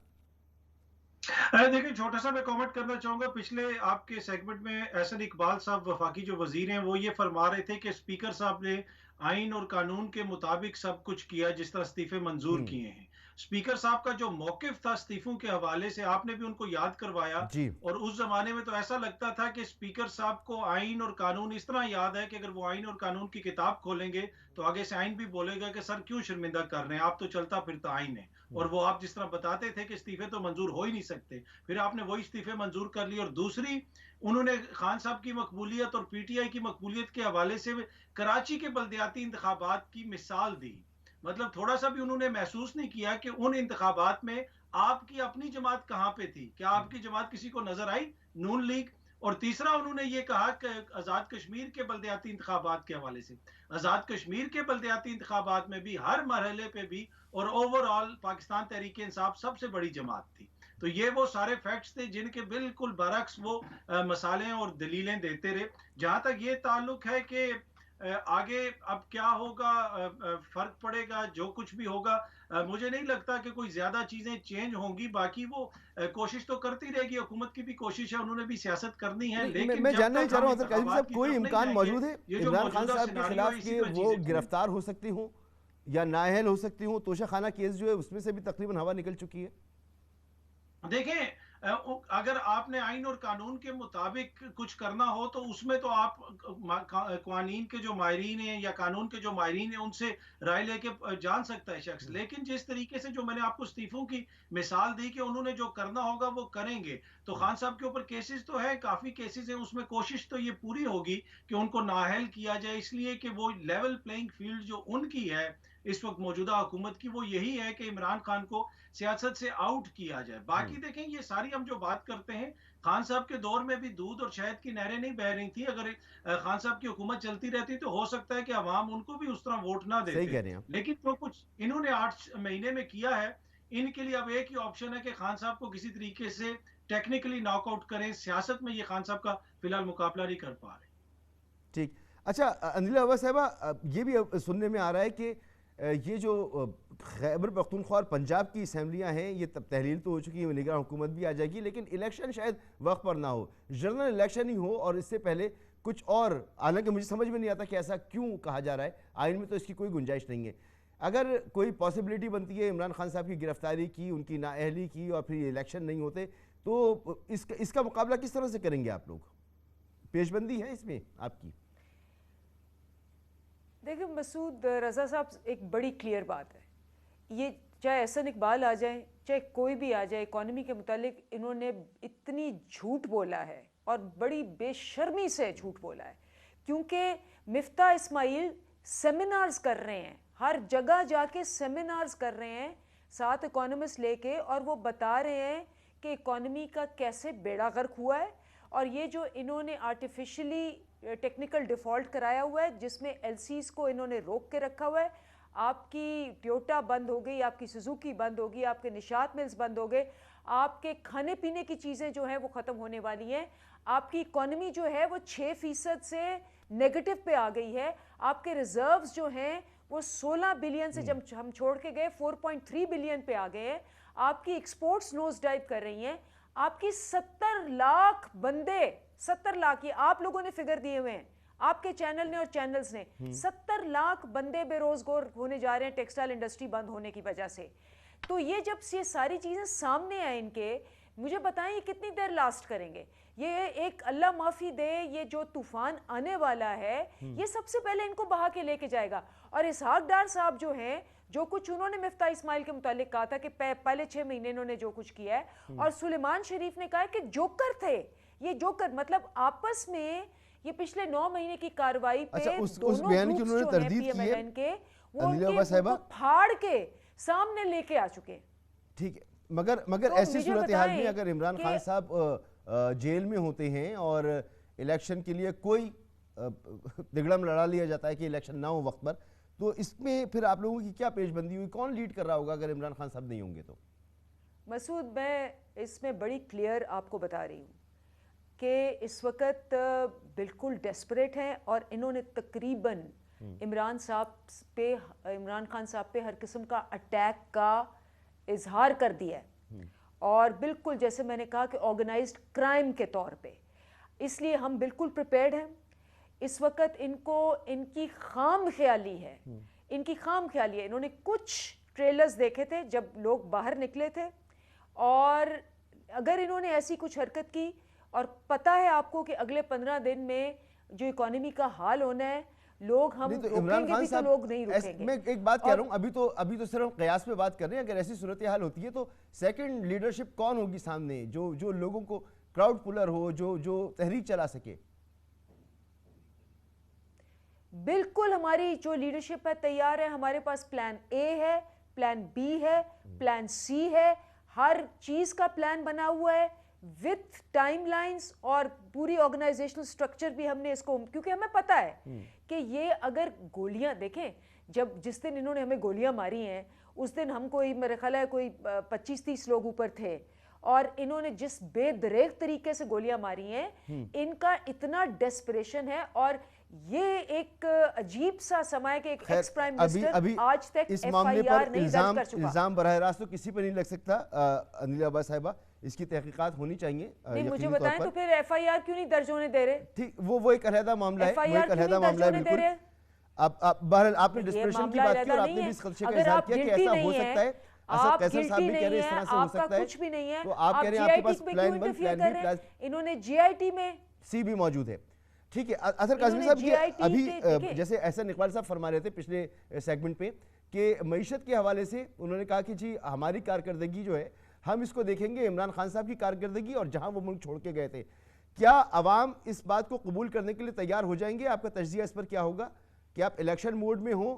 देखिए, छोटा सा मैं कमेंट करना चाहूंगा। पिछले आपके सेगमेंट में एहसन इकबाल साहब वफाकी जो वजीर हैं वो ये फरमा रहे थे कि स्पीकर साहब ने आइन और कानून के मुताबिक सब कुछ किया जिस तरह इस्तीफे मंजूर किए हैं। स्पीकर साहब का जो मौकिफ था इस्तीफों के हवाले से, आपने भी उनको याद करवाया। और उस जमाने में तो ऐसा लगता था कि स्पीकर साहब को आइन और कानून इस तरह याद है कि अगर वो आइन और कानून की किताब खोलेंगे तो आगे से आइन भी बोलेगा कि सर क्यों शर्मिंदा कर रहे हैं, आप तो चलता फिरता आइन है। और वो आप जिस तरह बताते थे कि इस्तीफे तो मंजूर हो ही नहीं सकते, फिर आपने वही इस्तीफे मंजूर कर लिए। और दूसरी, उन्होंने खान साहब की मकबूलियत और पीटीआई की मकबूलियत के हवाले से कराची के बल्दियाती इंतखाबात की मिसाल दी। मतलब थोड़ा सा भी उन्होंने महसूस नहीं किया कि उन इंतखाबात में आपकी अपनी जमात कहां पे थी, क्या आपकी जमात किसी को नजर आई? नून लीग। और तीसरा, उन्होंने ये कहा कि आजाद कश्मीर के बल्दियाती इंतखाबात के हवाले से, आजाद कश्मीर के बल्दियाती इंतखाबात में भी हर मरहले पे भी और ओवरऑल पाकिस्तान तहरीक इंसाफ सबसे बड़ी जमात थी। तो ये वो सारे फैक्ट्स थे जिनके बिल्कुल बरक्स वो मसाले और दलीलें देते रहे। जहां तक ये ताल्लुक है कि आगे अब क्या होगा, फर्क पड़ेगा, जो कुछ भी होगा, मुझे नहीं लगता कि कोई ज्यादा चीजें चेंज होंगी। बाकी वो कोशिश तो करती रहेगी, हुकूमत की भी कोशिश है, उन्होंने भी सियासत करनी है। लेकिन मैं जानना ही चाह रहा हूं काज़मी साहब, कोई इम्कान मौजूद है इमरान खान साहब के खिलाफ कि वो गिरफ्तार हो सकती हूँ या नाअहल हो सकती हूँ? तोशाखाना केस जो है उसमें से भी तकरीबन हवा निकल चुकी है। देखें, अगर आपने आइन और कानून के मुताबिक कुछ करना हो तो उसमें तो आप कानून के जो माहिरीन हैं या कानून के जो माहिरीन हैं उनसे राय लेके जान सकता है शख्स। लेकिन जिस तरीके से जो मैंने आपको इस्तीफों की मिसाल दी कि उन्होंने जो करना होगा वो करेंगे, तो खान साहब के ऊपर केसेस तो है, काफी केसेस हैं, उसमें कोशिश तो ये पूरी होगी कि उनको नाअहल किया जाए, इसलिए कि वो लेवल प्लेइंग फील्ड जो उनकी है इस वक्त मौजूदा हुकूमत की, वो यही है कि इमरान खान को सियासत से आउट किया जाए। बाकी देखें, ये सारी हम जो बात करते हैं, खान साहब के दौर में भी दूध और शहद की नहरें नहीं बह रही थी। अगर खान साहब की हुकूमत चलती रहती तो हो सकता है कि अवाम उनको भी उस तरह वोट ना देते। लेकिन जो कुछ इन्होंने 8 महीने में किया है, इनके लिए अब एक ही ऑप्शन है कि खान साहब को किसी तरीके से टेक्निकली नॉकआउट करें। सियासत में ये खान साहब का फिलहाल मुकाबला नहीं कर पा रहे। ठीक, अच्छा अंजिला अव्वल साहबा, ये भी सुनने में आ रहा है कि ये जो खैबर पख्तूनख्वा और पंजाब की असम्बलियाँ हैं, ये तब तहलील तो हो चुकी है, निगरान हुकूमत भी आ जाएगी, लेकिन इलेक्शन शायद वक्त पर ना हो, जनरल इलेक्शन ही हो और इससे पहले कुछ और। हालांकि मुझे समझ में नहीं आता कि ऐसा क्यों कहा जा रहा है, आइन में तो इसकी कोई गुंजाइश नहीं है। अगर कोई पॉसिबिलिटी बनती है इमरान खान साहब की गिरफ्तारी की, उनकी नाअहली की, और फिर इलेक्शन नहीं होते, तो इसका मुकाबला किस तरह से करेंगे आप लोग? पेशबंदी है इसमें आपकी? देखिए मसूद रज़ा साहब, एक बड़ी क्लियर बात है, ये चाहे एहसन इकबाल आ जाए, चाहे कोई भी आ जाए, इकॉनमी के मुतालिक इन्होंने इतनी झूठ बोला है और बड़ी बेशर्मी से झूठ बोला है क्योंकि मिफ्ता इस्माइल सेमिनार्स कर रहे हैं, हर जगह जाके सेमिनार्स कर रहे हैं 7 इकोनॉमिस्ट लेके, और वो बता रहे हैं कि इकोनॉमी का कैसे बेड़ा गर्क हुआ है। और ये जो इन्होंने आर्टिफिशियली टेक्निकल डिफ़ॉल्ट कराया हुआ है, जिसमें एलसीज को इन्होंने रोक के रखा हुआ है, आपकी टोयोटा बंद हो गई, आपकी सुजुकी बंद होगी, आपके निशात मिल्स बंद हो गए, आपके खाने पीने की चीज़ें जो हैं वो ख़त्म होने वाली हैं, आपकी इकोनॉमी जो है वो 6% से नेगेटिव पे आ गई है, आपके रिजर्व्स जो हैं वो 16 बिलियन से जब हम छोड़ के गए 4.3 बिलियन पे आ गए हैं, आपकी एक्सपोर्ट्स नोज डाइव कर रही हैं, आपकी 70 लाख बंदे, 70 लाख, ये आप लोगों ने फिगर दिए हुए हैं, आपके चैनल ने और चैनल्स ने, 70 लाख बंदे बेरोजगार होने जा रहे हैं टेक्सटाइल इंडस्ट्री बंद होने की वजह से। तो ये जब ये सारी चीज़ें सामने आए इनके, मुझे बताएं ये कितनी देर लास्ट करेंगे? ये एक अल्लाह माफ़ी दे, ये जो तूफान आने वाला है ये सबसे पहले इनको बहा के लेके जाएगा। और इसहाक डार साहब जो हैं, जो कुछ उन्होंने मिफ्ता इस्माइल के मुतालिक कहा था कि पहले 6 महीने इन्होंने जो कुछ किया है, और सुलेमान शरीफ ने कहा कि जोकर थे ये, जोकर मतलब आपस में ये पिछले 9 महीने की कार्रवाई पे अच्छा, उस दोनों बयान की ग्रुप्स उन्होंने जो हैं तरदीद की है PMLN के, वो अनिला उनके अब्बा साहिबा? उनको फाड़ के सामने लेके आ चुके हैं। ठीक है, मगर तो ऐसी मुझे सूरत हाल में बताएं अगर इमरान कि- खान साहब जेल में होते हैं और इलेक्शन के लिए कोई तिगड़म लड़ा लिया जाता है कि इलेक्शन ना हो वक्त पर, तो इसमें फिर आप लोगों की क्या पेशबंदी हुई, कौन लीड कर रहा होगा अगर इमरान खान साहब नहीं होंगे तो? मसूद, मैं इसमें बड़ी क्लियर आपको बता रही हूँ कि इस वक्त बिल्कुल डेस्परेट हैं, और इन्होंने तकरीबन इमरान खान साहब पे हर किस्म का अटैक का इजहार कर दिया है, और बिल्कुल जैसे मैंने कहा कि ऑर्गेनाइज्ड क्राइम के तौर पे। इसलिए हम बिल्कुल प्रिपेयर्ड हैं। इस वक्त इनको इनकी खाम ख्याली है, इन्होंने कुछ ट्रेलर्स देखे थे जब लोग बाहर निकले थे, और अगर इन्होंने ऐसी कुछ हरकत की, और पता है आपको कि अगले 15 दिन में जो इकोनॉमी का हाल होना है, लोग हम नहीं तो रोकेंगे इमरान खान भी तो साहब लोग नहीं रुकेंगे। मैं एक बात कह रहा हूं, अभी तो सिर्फ हम कयास पे बात कर रहे हैं। अगर ऐसी सूरत हाल होती है तो सेकंड लीडरशिप कौन होगी सामने, जो लोगों को क्राउड पुलर हो, जो तहरीक चला सके? बिल्कुल हमारी जो लीडरशिप है तैयार है, हमारे पास प्लान ए है, प्लान बी है, प्लान सी है, हर चीज का प्लान बना हुआ है विथ टाइमलाइंस, और पूरी ऑर्गेनाइजेशनल स्ट्रक्चर भी हमने इसको, क्योंकि हमें पता है कि ये अगर गोलियां देखें, जिस दिन इन्होंने हमें गोलियां मारी हैं उस दिन हम कोई, मेरे ख्याल है कोई 25-30 लोग ऊपर थे, और इन्होंने जिस बेदरेग तरीके से गोलियां मारी हैं, इनका इतना डेस्परेशन है। और ये एक अजीब सा समय के एक एक्स प्राइम मिनिस्टर आज तक इस मामले पर नहीं दर्ज कर चुका। इल्जाम बरह रास्त तो किसी पर नहीं लग सकता। अनिला अब्बा साहिबा, इसकी तहकीकात होनी चाहिए। नहीं, मुझे बताएं तो फिर FIR क्यों नहीं दर्ज होने दे रहे? ठीक, वो एक अलहदा मामला है, वो एक अलहदा मामला है बिल्कुल। अब बहरहाल आपने डिस्प्रेशन की बात की और आपने भी इस खदशे का इजहार किया कि ऐसा हो सकता है। असद कैसर साहब भी कह रहे हैं इस तरह से हो सकता है। कुछ भी नहीं है, तो आप कह रहे हैं आपके पास प्लान बी, प्लान इन्होंने GIT में सी भी मौजूद है। ठीक है, अजहर काज़मी साहब, ये अभी जैसे एहसन इकबाल साहब फरमा रहे थे पिछले सेगमेंट पे कि मईशत के हवाले से उन्होंने कहा कि जी हमारी कारकर्दगी जो है हम इसको देखेंगे इमरान खान साहब की कारकर्दगी और जहां वो मुल्क छोड़ के गए थे। क्या अवाम इस बात को कबूल करने के लिए तैयार हो जाएंगे? आपका तज्जिया इस पर क्या होगा कि आप इलेक्शन मोड में हो,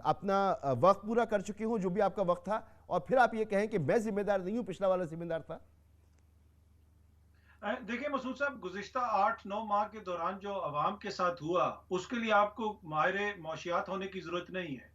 अपना वक्त पूरा कर चुके हो जो भी आपका वक्त था, और फिर आप ये कहें कि मैं जिम्मेदार नहीं हूं, पिछला वाला जिम्मेदार था? देखिए मसूद साहब, गुज़िश्ता 8-9 माह के दौरान जो अवाम के साथ हुआ, उसके लिए आपको माहिर मौशियात होने की जरूरत नहीं है।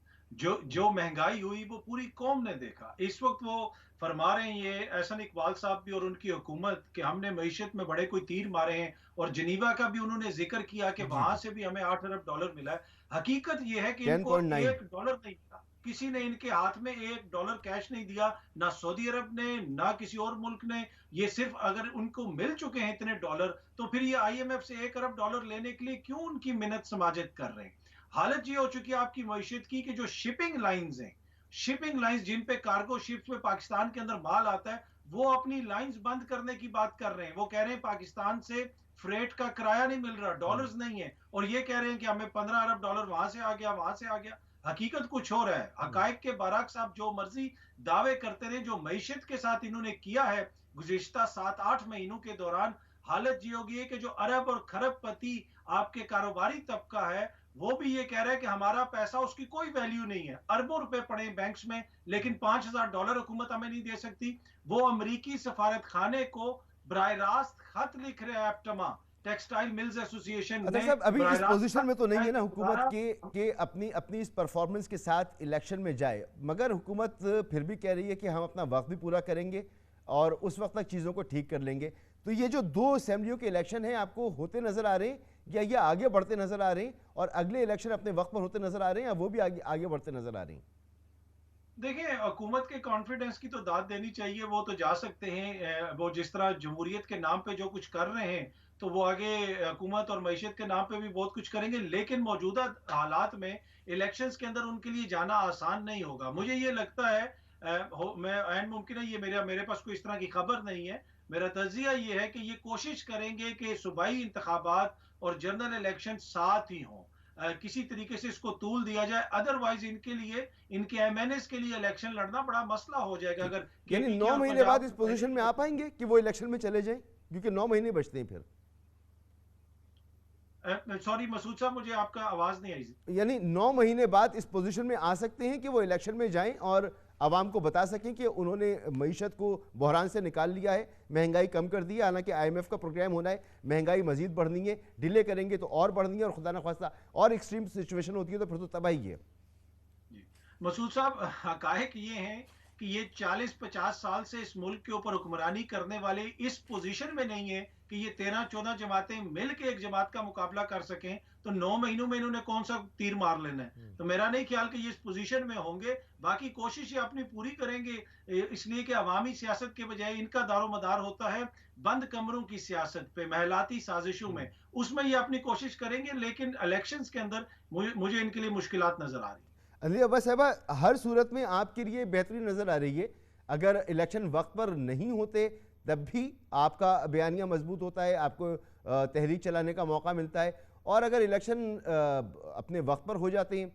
जो महंगाई हुई वो पूरी कौम ने देखा। इस वक्त वो फरमा रहे हैं, ये एहसन इकबाल साहब भी और उनकी हुकूमत, कि हमने मईशत में बड़े कोई तीर मारे हैं, और जिनीवा का भी उन्होंने जिक्र किया कि वहां से भी हमें $8 अरब मिला है। हकीकत ये है कि इनको $1 नहीं मिला, किसी ने इनके हाथ में $1 कैश नहीं दिया, ना सऊदी अरब ने, ना किसी और मुल्क ने। ये सिर्फ अगर उनको मिल चुके हैं इतने डॉलर, तो फिर ये IMF से $1 अरब लेने के लिए क्यों उनकी मिन्नत समाजत कर रहे हैं? हालत ये हो चुकी है आपकी मईशत की कि जो शिपिंग लाइंस हैं, शिपिंग लाइंस जिन पे कार्गो शिप्स में पाकिस्तान के अंदर माल आता है, वो अपनी लाइंस बंद करने की बात कर रहे हैं। वो कह रहे हैं पाकिस्तान से फ्रेट का किराया नहीं मिल रहा, डॉलर्स नहीं है, और ये कह रहे हैं कि हमें $15 अरब वहां से आ गया, वहां से आ गया। हकीकत कुछ हो रहा है। हकायक के बाराक साहब जो मर्जी दावे करते रहे, जो मईशत के साथ इन्होंने किया है गुज़िश्ता 7-8 महीनों के दौरान, हालत ये होगी है कि जो अरब और खरबपति आपके कारोबारी तबका है वो भी ये कह रहा है कि हमारा पैसा उसकी कोई वैल्यू नहीं है, अरबों रुपए पड़े बैंक्स में, लेकिन $5,000 हुकूमत हमें नहीं दे सकती। वो अमेरिकी सफारत खाने को बराह रास्त खत लिख रहे हैं, एप्टमा टेक्सटाइल मिल्स एसोसिएशन अतर में साहब अभी बराह इस रास्त पोजीशन में तो नहीं है ना हुकूमत दोबारा के अपनी अपनी इस परफॉर्मेंस के साथ इलेक्शन में जाए, मगर हुकूमत फिर भी कह रही है कि हम अपना वक्त भी पूरा करेंगे और उस वक्त तक चीज़ों को ठीक कर लेंगे। तो ये जो दो असेंबलियों के इलेक्शन हैं आपको होते नजर आ रहे हैं या ये आगे बढ़ते नजर आ रहे हैं और अगले इलेक्शन अपने वक्त पर होते नजर आ रहे हैं या वो भी आगे आगे बढ़ते नजर आ रहे हैं? देखिए, हुकूमत के कॉन्फिडेंस की तो दाद देनी चाहिए, वो तो जा सकते हैं। वो जिस तरह जमहूरियत के नाम पे जो कुछ कर रहे हैं तो वो आगे हुकूमत और मईशत के नाम पे भी बहुत कुछ करेंगे, लेकिन मौजूदा हालात में इलेक्शंस के अंदर उनके लिए जाना आसान नहीं होगा। मुझे ये लगता है मैं एंड मुमकिन है, ये मेरे पास कोई इस तरह की खबर नहीं है, मेरा तज्जिया ये है कि ये कोशिश करेंगे कि सूबाई इंतखाबात और जनरल इलेक्शन साथ ही हों, किसी तरीके से इसको तूल दिया जाए, अदरवाइज इनके लिए, इनके एमएनएस के लिए इलेक्शन लड़ना बड़ा मसला हो जाएगा। ठीक, अगर यानी केपीके 9 और महीने बाद इस पंजाब पोजीशन में आ पाएंगे कि वो इलेक्शन में चले जाएं, क्योंकि 9 महीने बचते हैं फिर। सॉरी मसूद साहब, मुझे आपका आवाज नहीं आई। यानी 9 महीने बाद इस पोजीशन में आ सकते हैं कि वो इलेक्शन में जाएं और आवाम को बता सकें कि उन्होंने मईशत को बहरान से निकाल लिया है, महंगाई कम कर दी है। हालांकि आईएमएफ का प्रोग्राम होना है, महंगाई मजीद बढ़नी है, डिले करेंगे तो और बढ़नी है और खुदा न खास्ता और एक्सट्रीम सिचुएशन होती है तो फिर तो तबाही है। मसूद साहब, हकायक ये हैं कि ये 40-50 साल से इस मुल्क के ऊपर हुक्मरानी करने वाले इस पोजीशन में नहीं है कि ये 13-14 जमातें मिल के एक जमात का मुकाबला कर सकें, तो 9 महीनों में इन्होंने कौन सा तीर मार लेना है। तो मेरा नहीं ख्याल कि ये इस पोजीशन में होंगे। बाकी कोशिश ये अपनी पूरी करेंगे, इसलिए कि अवामी सियासत के बजाय इनका दारोमदार होता है बंद कमरों की सियासत पे, महलाती साजिशों में, उसमें ये अपनी कोशिश करेंगे, लेकिन इलेक्शंस के अंदर मुझे इनके लिए मुश्किलात नजर आ रही है। अली अब्बास साहबा, हर सूरत में आपके लिए बेहतरी नज़र आ रही है। अगर इलेक्शन वक्त पर नहीं होते तब भी आपका बयानिया मजबूत होता है, आपको तहरीक चलाने का मौका मिलता है, और अगर इलेक्शन अपने वक्त पर हो जाते हैं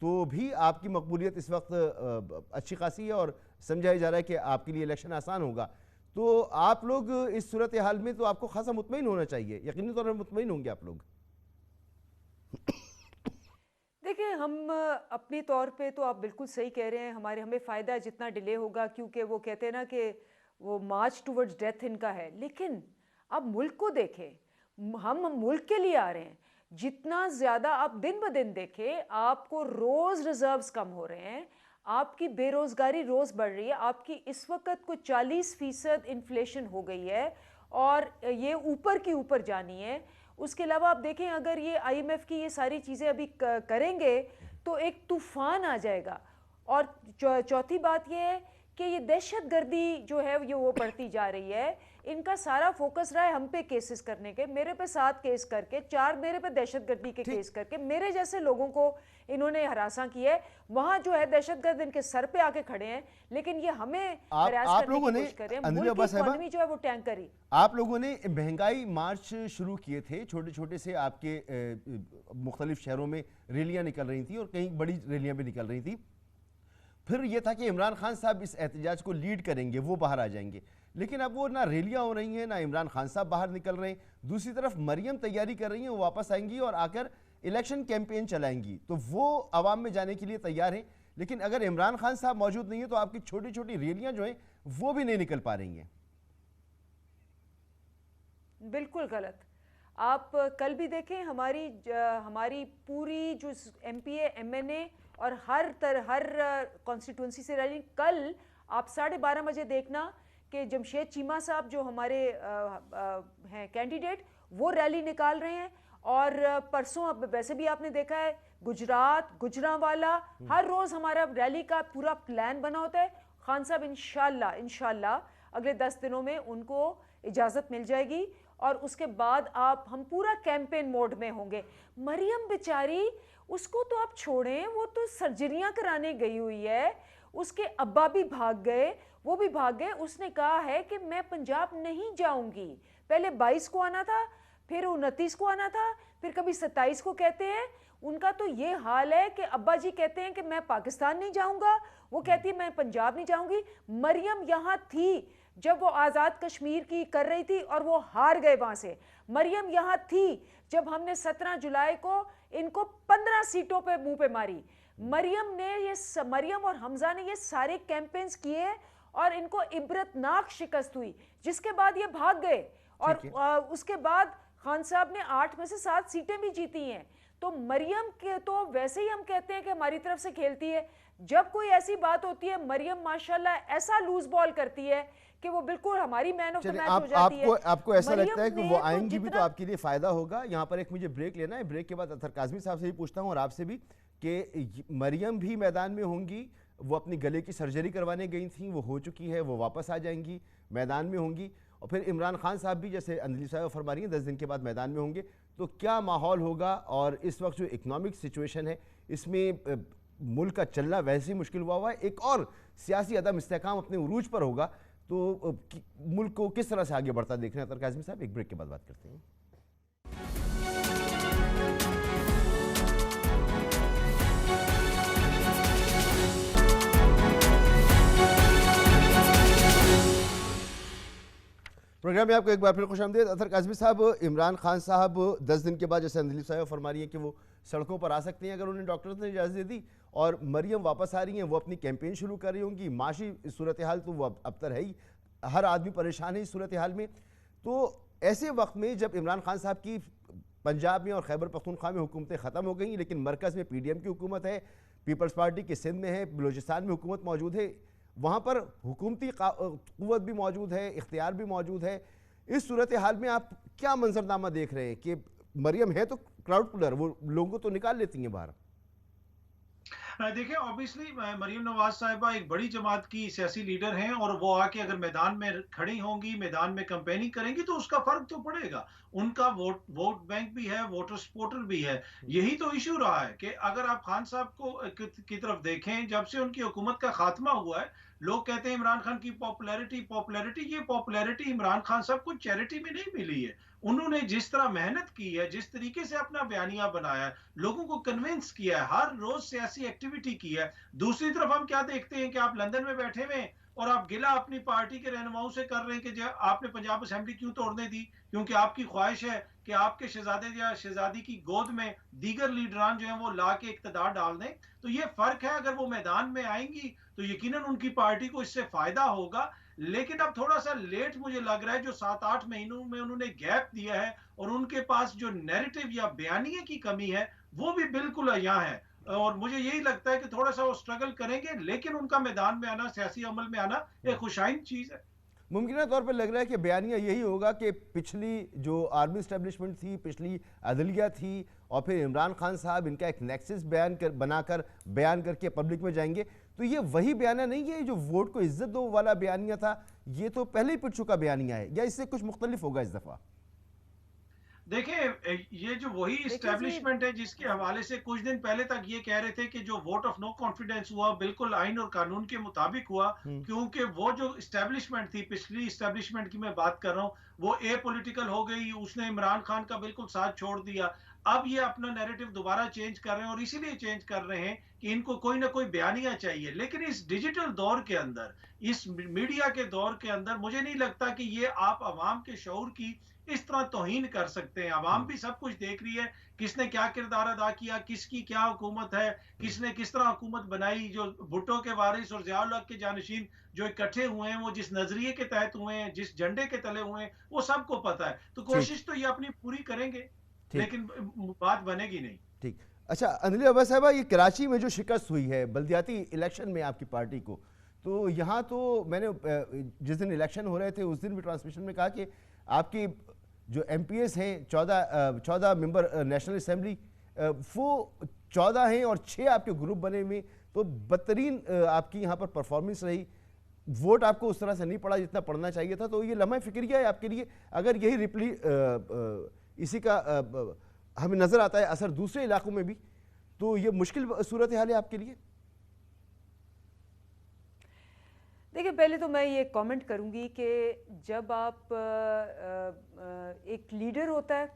तो भी आपकी मकबूलियत इस वक्त अच्छी खासी है और समझाया जा रहा है कि आपके लिए इलेक्शन आसान होगा। तो आप लोग इस सूरत हाल में तो आपको खासा मुतमईन होना चाहिए, यकीनी तौर पर मुतमईन होंगे आप लोग। देखिए, हम अपने तौर पे तो आप बिल्कुल सही कह रहे हैं, हमें फ़ायदा जितना डिले होगा, क्योंकि वो कहते हैं ना कि वो मार्च टुवर्ड्स डेथ इनका है। लेकिन अब मुल्क को देखें, हम मुल्क के लिए आ रहे हैं। जितना ज़्यादा आप दिन ब दिन देखें, आपको रोज़ रिजर्व्स कम हो रहे हैं, आपकी बेरोज़गारी रोज़ बढ़ रही है, आपकी इस वक्त को 40% इन्फ्लेशन हो गई है और ये ऊपर की ऊपर जानी है। उसके अलावा आप देखें, अगर ये आईएमएफ की ये सारी चीज़ें अभी करेंगे तो एक तूफान आ जाएगा। और चौथी बात ये है कि ये दहशत गर्दी जो है ये वो बढ़ती जा रही है। इनका सारा फोकस रहा है हम पे केसेस करने के, मेरे पे 7 केस करके, 4 मेरे पे दहशत गर्दी के केस करके, मेरे जैसे लोगों को इन्होंने हरासा किया है। वहां जो है दहशतगर्द इनके सर पे आके खड़े हैं, लेकिन ये हमें हरास करने की कोशिश कर रहे हैं। मुल्क की इकोनॉमी जो है वो टैंक करी। आप लोगों ने महंगाई मार्च शुरू किए थे, छोटे छोटे से आपके मुख्तलिफ शहरों में रैलियां निकल रही थी और कहीं बड़ी रैलियां भी निकल रही थी। फिर यह था कि इमरान खान साहब इस एहतजाज को लीड करेंगे, वो बाहर आ जाएंगे। लेकिन अब वो ना रैलियां हो रही हैं, ना इमरान खान साहब बाहर निकल रहे हैं। दूसरी तरफ मरियम तैयारी कर रही हैं, वो वापस आएंगी और आकर इलेक्शन कैंपेन चलाएंगी, तो वो आवाम में जाने के लिए तैयार हैं। लेकिन अगर इमरान खान साहब मौजूद नहीं है तो आपकी छोटी छोटी रैलियां जो हैं वो भी नहीं निकल पा रही हैं। बिल्कुल गलत। आप कल भी देखें, हमारी पूरी जो एमपीए, एमएनए और हर कॉन्स्टिट्यूंसी से रैली, कल आप 12:30 बजे देखना कि जमशेद चीमा साहब जो हमारे हैं कैंडिडेट, वो रैली निकाल रहे हैं। और परसों, अब वैसे भी आपने देखा है, गुजरात, गुजरांवाला, हर रोज़ हमारा रैली का पूरा प्लान बना होता है। खान साहब इंशाल्लाह अगले 10 दिनों में उनको इजाज़त मिल जाएगी और उसके बाद हम पूरा कैंपेन मोड में होंगे। मरियम बेचारी, उसको तो आप छोड़ें, वो तो सर्जरियां कराने गई हुई है, उसके अब्बा भी भाग गए, वो भी भाग गए। उसने कहा है कि मैं पंजाब नहीं जाऊंगी। पहले 22 को आना था, फिर 29 को आना था, फिर कभी 27 को कहते हैं। उनका तो ये हाल है कि अब्बा जी कहते हैं कि मैं पाकिस्तान नहीं जाऊंगा, वो कहती है मैं पंजाब नहीं जाऊंगी। मरियम यहाँ थी, जब वो आज़ाद कश्मीर की कर रही थी और वो हार गए वहाँ से। मरियम यहाँ थी जब हमने 17 जुलाई को इनको 15 सीटों पे मुंह पे मारी। मरियम और हमजा ने ये सारे कैंपेन्स किए और इनको इबरतनाक शिकस्त हुई, जिसके बाद ये भाग गए और उसके बाद खान साहब ने 8 में से 7 सीटें भी जीती हैं। तो मरियम के तो वैसे ही हम कहते हैं कि हमारी तरफ से खेलती है, जब कोई ऐसी बात होती है मरियम माशाल्लाह ऐसा लूज बॉल करती है कि वो बिल्कुल हमारी मैन ऑफ द मैच हो जाती है। आपको ऐसा लगता है कि वो आएंगी भी तो आपके लिए फायदा होगा? यहाँ पर एक मुझे ब्रेक लेना है, ब्रेक के बाद अतर काज़मी साहब से भी पूछता हूँ और आपसे भी कि मरियम भी मैदान में होंगी। वो अपनी गले की सर्जरी करवाने गई थी, वो हो चुकी है, वो वापस आ जाएंगी, मैदान में होंगी। और फिर इमरान खान साहब भी जैसे अंजलि साहब फरमा रही हैं 10 दिन के बाद मैदान में होंगे। तो क्या माहौल होगा? और इस वक्त जो इकोनॉमिक सिचुएशन है इसमें मुल्क का चलना वैसे ही मुश्किल हुआ है, एक और सियासी अदम इस्तेहकाम अपने उरूज पर होगा, तो मुल्क को किस तरह से आगे बढ़ता देख रहे हैं? काज़मी साहब, एक ब्रेक के बाद बात करते हैं। प्रोग्राम में आपको एक बार फिर खुशामदीद। अतर काज़मी साहब, इमरान खान साहब 10 दिन के बाद जैसे अंजलि साहब फरमा रही है कि वो सड़कों पर आ सकती हैं अगर उन्हें डॉक्टर्स ने इजाज़त दे दी, और मरियम वापस आ रही हैं, वो अपनी कैंपेन शुरू कर रही होंगी। माशी सूरत हाल तो वो अब तर है ही, हर आदमी परेशान है इस सूरत हाल में। तो ऐसे वक्त में जब इमरान खान साहब की पंजाब में और खैबर पख्तूनख्वा में हुकूमतें ख़त्म हो गई, लेकिन मरकज़ में PDM की हुकूमत है, पीपल्स पार्टी की सिंध में है, बलूचिस्तान में हुकूमत मौजूद है, वहाँ पर हुकूमती क़ुव्वत भी मौजूद है, इख्तियार भी मौजूद है। इस सूरत हाल में आप क्या मंजरनामा देख रहे हैं कि मरियम है तो क्राउड पुलर, वो लोगों को तो निकाल लेती हैं बाहर? देखिए, ऑब्वियसली मरियम नवाज साहिबा एक बड़ी जमात की सियासी लीडर हैं और वो आके अगर मैदान में खड़ी होंगी, मैदान में कैंपेनिंग करेंगी तो उसका फर्क तो पड़ेगा। उनका वोट बैंक भी है, वोटर सपोर्टर भी है। यही तो इशू रहा है कि अगर आप खान साहब को की तरफ देखें, जब से उनकी हुकूमत का खात्मा हुआ है, लोग कहते हैं इमरान खान की पॉपुलैरिटी। ये पॉपुलैरिटी इमरान खान साहब को चैरिटी में नहीं मिली है। उन्होंने जिस तरह मेहनत की है, जिस तरीके से अपना बयानिया बनाया है, लोगों को कन्विंस किया है, हर रोज सियासी एक्टिविटी की है। दूसरी तरफ हम क्या देखते हैं कि आप लंदन में बैठे हुए और आप गिला अपनी पार्टी के रहनुमाओं से कर रहे हैं कि आपने पंजाब असेंबली क्यों तोड़ने दी, क्योंकि आपकी ख्वाहिश है कि आपके शहजादे या शहजादी की गोद में दीगर लीडरान जो हैं वो ला के इक्तदार डाल दें। तो ये फर्क है। अगर वो मैदान में आएंगी तो यकीनन उनकी पार्टी को इससे फायदा होगा, लेकिन अब थोड़ा सा लेट मुझे लग रहा है। जो 7-8 महीनों में उन्होंने गैप दिया है और उनके पास जो नैरेटिव या बयानिए की कमी है वो भी बिल्कुल यहाँ है। और मुझे यही लगता है कि थोड़ा सा वो स्ट्रगल करेंगे, लेकिन उनका मैदान में आना, सियासी अमल में आना एक खुशाइन चीज है। मुमकिन तौर पर लग रहा है कि बयानिया यही होगा कि पिछली जो आर्मी इस्टेब्लिशमेंट थी, पिछली अदलिया थी, और फिर इमरान खान साहब इनका एक नेक्सस बनाकर बयान करके पब्लिक में जाएंगे। तो ये वही बयानिया नहीं है जो वोट को इज्जत दो वाला बयानिया था, ये तो पहले ही पिट चुका बयानिया है, या इससे कुछ मुख्तलिफ होगा इस दफा? देखिए, ये जो वही इस्टेब्लिशमेंट है जिसके हवाले से कुछ दिन पहले तक ये कह रहे थे कि जो वोट ऑफ नो कॉन्फिडेंस हुआ बिल्कुल आइन और कानून के मुताबिक हुआ, क्योंकि वो जो इस्टेब्लिशमेंट थी, पिछली इस्टेब्लिशमेंट की मैं बात कर रहा हूँ, वो ए पॉलिटिकल हो गई, उसने इमरान खान का बिल्कुल साथ छोड़ दिया। अब ये अपना नैरेटिव दोबारा चेंज कर रहे हैं और इसीलिए चेंज कर रहे हैं कि इनको कोई ना कोई बयानिया चाहिए। लेकिन इस डिजिटल दौर के अंदर, इस मीडिया के दौर के अंदर, मुझे नहीं लगता कि ये आप अवाम के शऊर की इस तरह तौहीन कर सकते हैं। अवाम भी सब कुछ देख रही है, किसने क्या किरदार अदा किया, किसकी क्या हुकूमत है, किसने किस तरह हुकूमत बनाई। जो भुट्टो के वारिस और ज़िया-उल हक के जानशीन जो इकट्ठे हुए हैं, वो जिस नजरिए के तहत हुए हैं, जिस झंडे के तले हुए हैं, वो सबको पता है। तो कोशिश तो ये अपनी पूरी करेंगे, लेकिन बात बनेगी नहीं। ठीक। अच्छा अंजलि अब्बास साहबा, ये कराची में जो शिकस्त हुई है बल्दियाती इलेक्शन में आपकी पार्टी को, तो यहाँ तो मैंने जिस दिन इलेक्शन हो रहे थे उस दिन भी ट्रांसमिशन में कहा कि आपकी जो MPs हैं 14 मेंबर नेशनल असेंबली, वो 14 हैं और 6 आपके ग्रुप बने हुए, तो बदतरीन आपकी यहाँ पर परफॉर्मेंस रही। वोट आपको उस तरह से नहीं पड़ा जितना पड़ना चाहिए था। तो ये लम्हा फिक्रिया है आपके लिए, अगर यही इसी का हमें नजर आता है असर दूसरे इलाकों में भी, तो ये मुश्किल सूरत हाल है आपके लिए? देखिए, पहले तो मैं ये कमेंट करूंगी कि जब आप एक लीडर होता है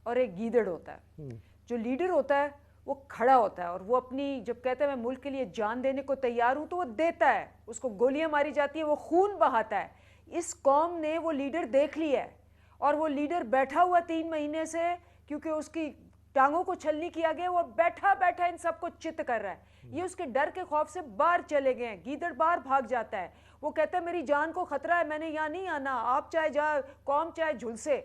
और एक गीदड़ होता है। जो लीडर होता है वो खड़ा होता है और वो अपनी, जब कहता है मैं मुल्क के लिए जान देने को तैयार हूं, तो वो देता है। उसको गोलियां मारी जाती है, वो खून बहाता है। इस कौम ने वो लीडर देख लिया है और वो लीडर बैठा हुआ 3 महीने से, क्योंकि उसकी टांगों को छलनी किया गया, वो बैठा बैठा इन सबको चित कर रहा है। ये उसके डर के खौफ से बाहर चले गए हैं। गीदड़ बाहर भाग जाता है, वो कहता है मेरी जान को खतरा है, मैंने यहाँ नहीं आना, आप चाहे जा कौम चाहे झुलसे।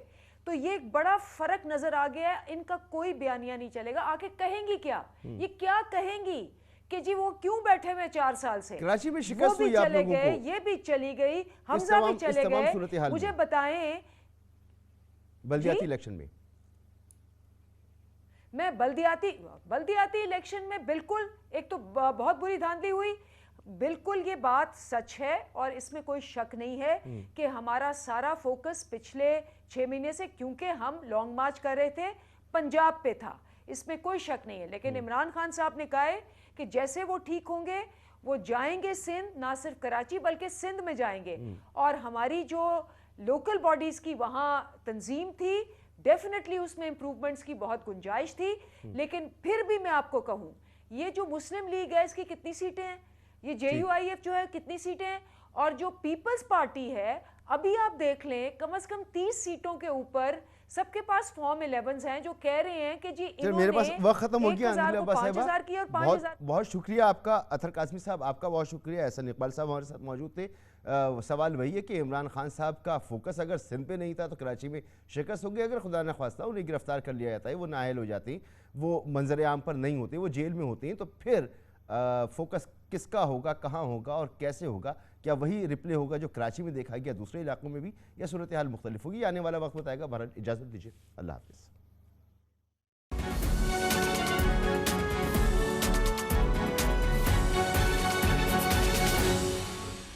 तो ये एक बड़ा फर्क नजर आ गया है। इनका कोई बयानिया नहीं चलेगा। आके कहेंगी क्या, ये क्या कहेंगी कि जी वो क्यों बैठे हुए 4 साल से। कराची में वो शिकस्त भी हुई आप चले लोगों गए, को ये भी चली गई, हमजा भी चले गए। सूरत-ए-हाल मुझे में, बताएं बल्दियाती इलेक्शन में। मैं बल्दियाती इलेक्शन में बिल्कुल, एक तो बहुत बुरी धांधली हुई, बिल्कुल ये बात सच है और इसमें कोई शक नहीं है कि हमारा सारा फोकस पिछले 6 महीने से, क्योंकि हम लॉन्ग मार्च कर रहे थे, पंजाब पे था, इसमें कोई शक नहीं है। लेकिन इमरान खान साहब ने कहा है कि जैसे वो ठीक होंगे वो जाएंगे सिंध, ना सिर्फ कराची बल्कि सिंध में जाएंगे। और हमारी जो लोकल बॉडीज की वहाँ तंजीम थी, डेफिनेटली उसमें इंप्रूवमेंट्स की बहुत गुंजाइश थी। लेकिन फिर भी मैं आपको कहूँ, ये जो मुस्लिम लीग है इसकी कितनी सीटें हैं, ये JUIF जो है कितनी सीटें हैं, और जो पीपल्स पार्टी है अभी आप देख लें कम से कम 30 सीटों के ऊपर सबके पास फॉर्म 11 हैं जो कह रहे हैं कि जी इन्होंने मेरे पास वक्त खत्म हो गया। 5,000 की और 5,000। बहुत शुक्रिया आपका अतहर कासमी साहब, आपका बहुत शुक्रिया। एहसन इकबाल साहब हमारे साथ मौजूद थे। सवाल वही है कि इमरान खान साहब का फोकस अगर सिंध पे नहीं था तो कराची में शिकस्त हो गई। अगर खुदा न ख्वास्ता उन्हें गिरफ्तार कर लिया जाता है, वो नाअहल हो जाती, वो मंजर आम पर नहीं होती, वो जेल में होती हैं, तो फिर फोकस किसका होगा, कहाँ होगा और कैसे होगा? क्या वही रिप्ले होगा जो कराची में देखा गया दूसरे इलाकों में भी, या सूरत हाल मुख्तलिफ होगी? आने वाला वक्त बताएगा। भारत इजाज़त दीजिए, अल्लाह हाफिज़।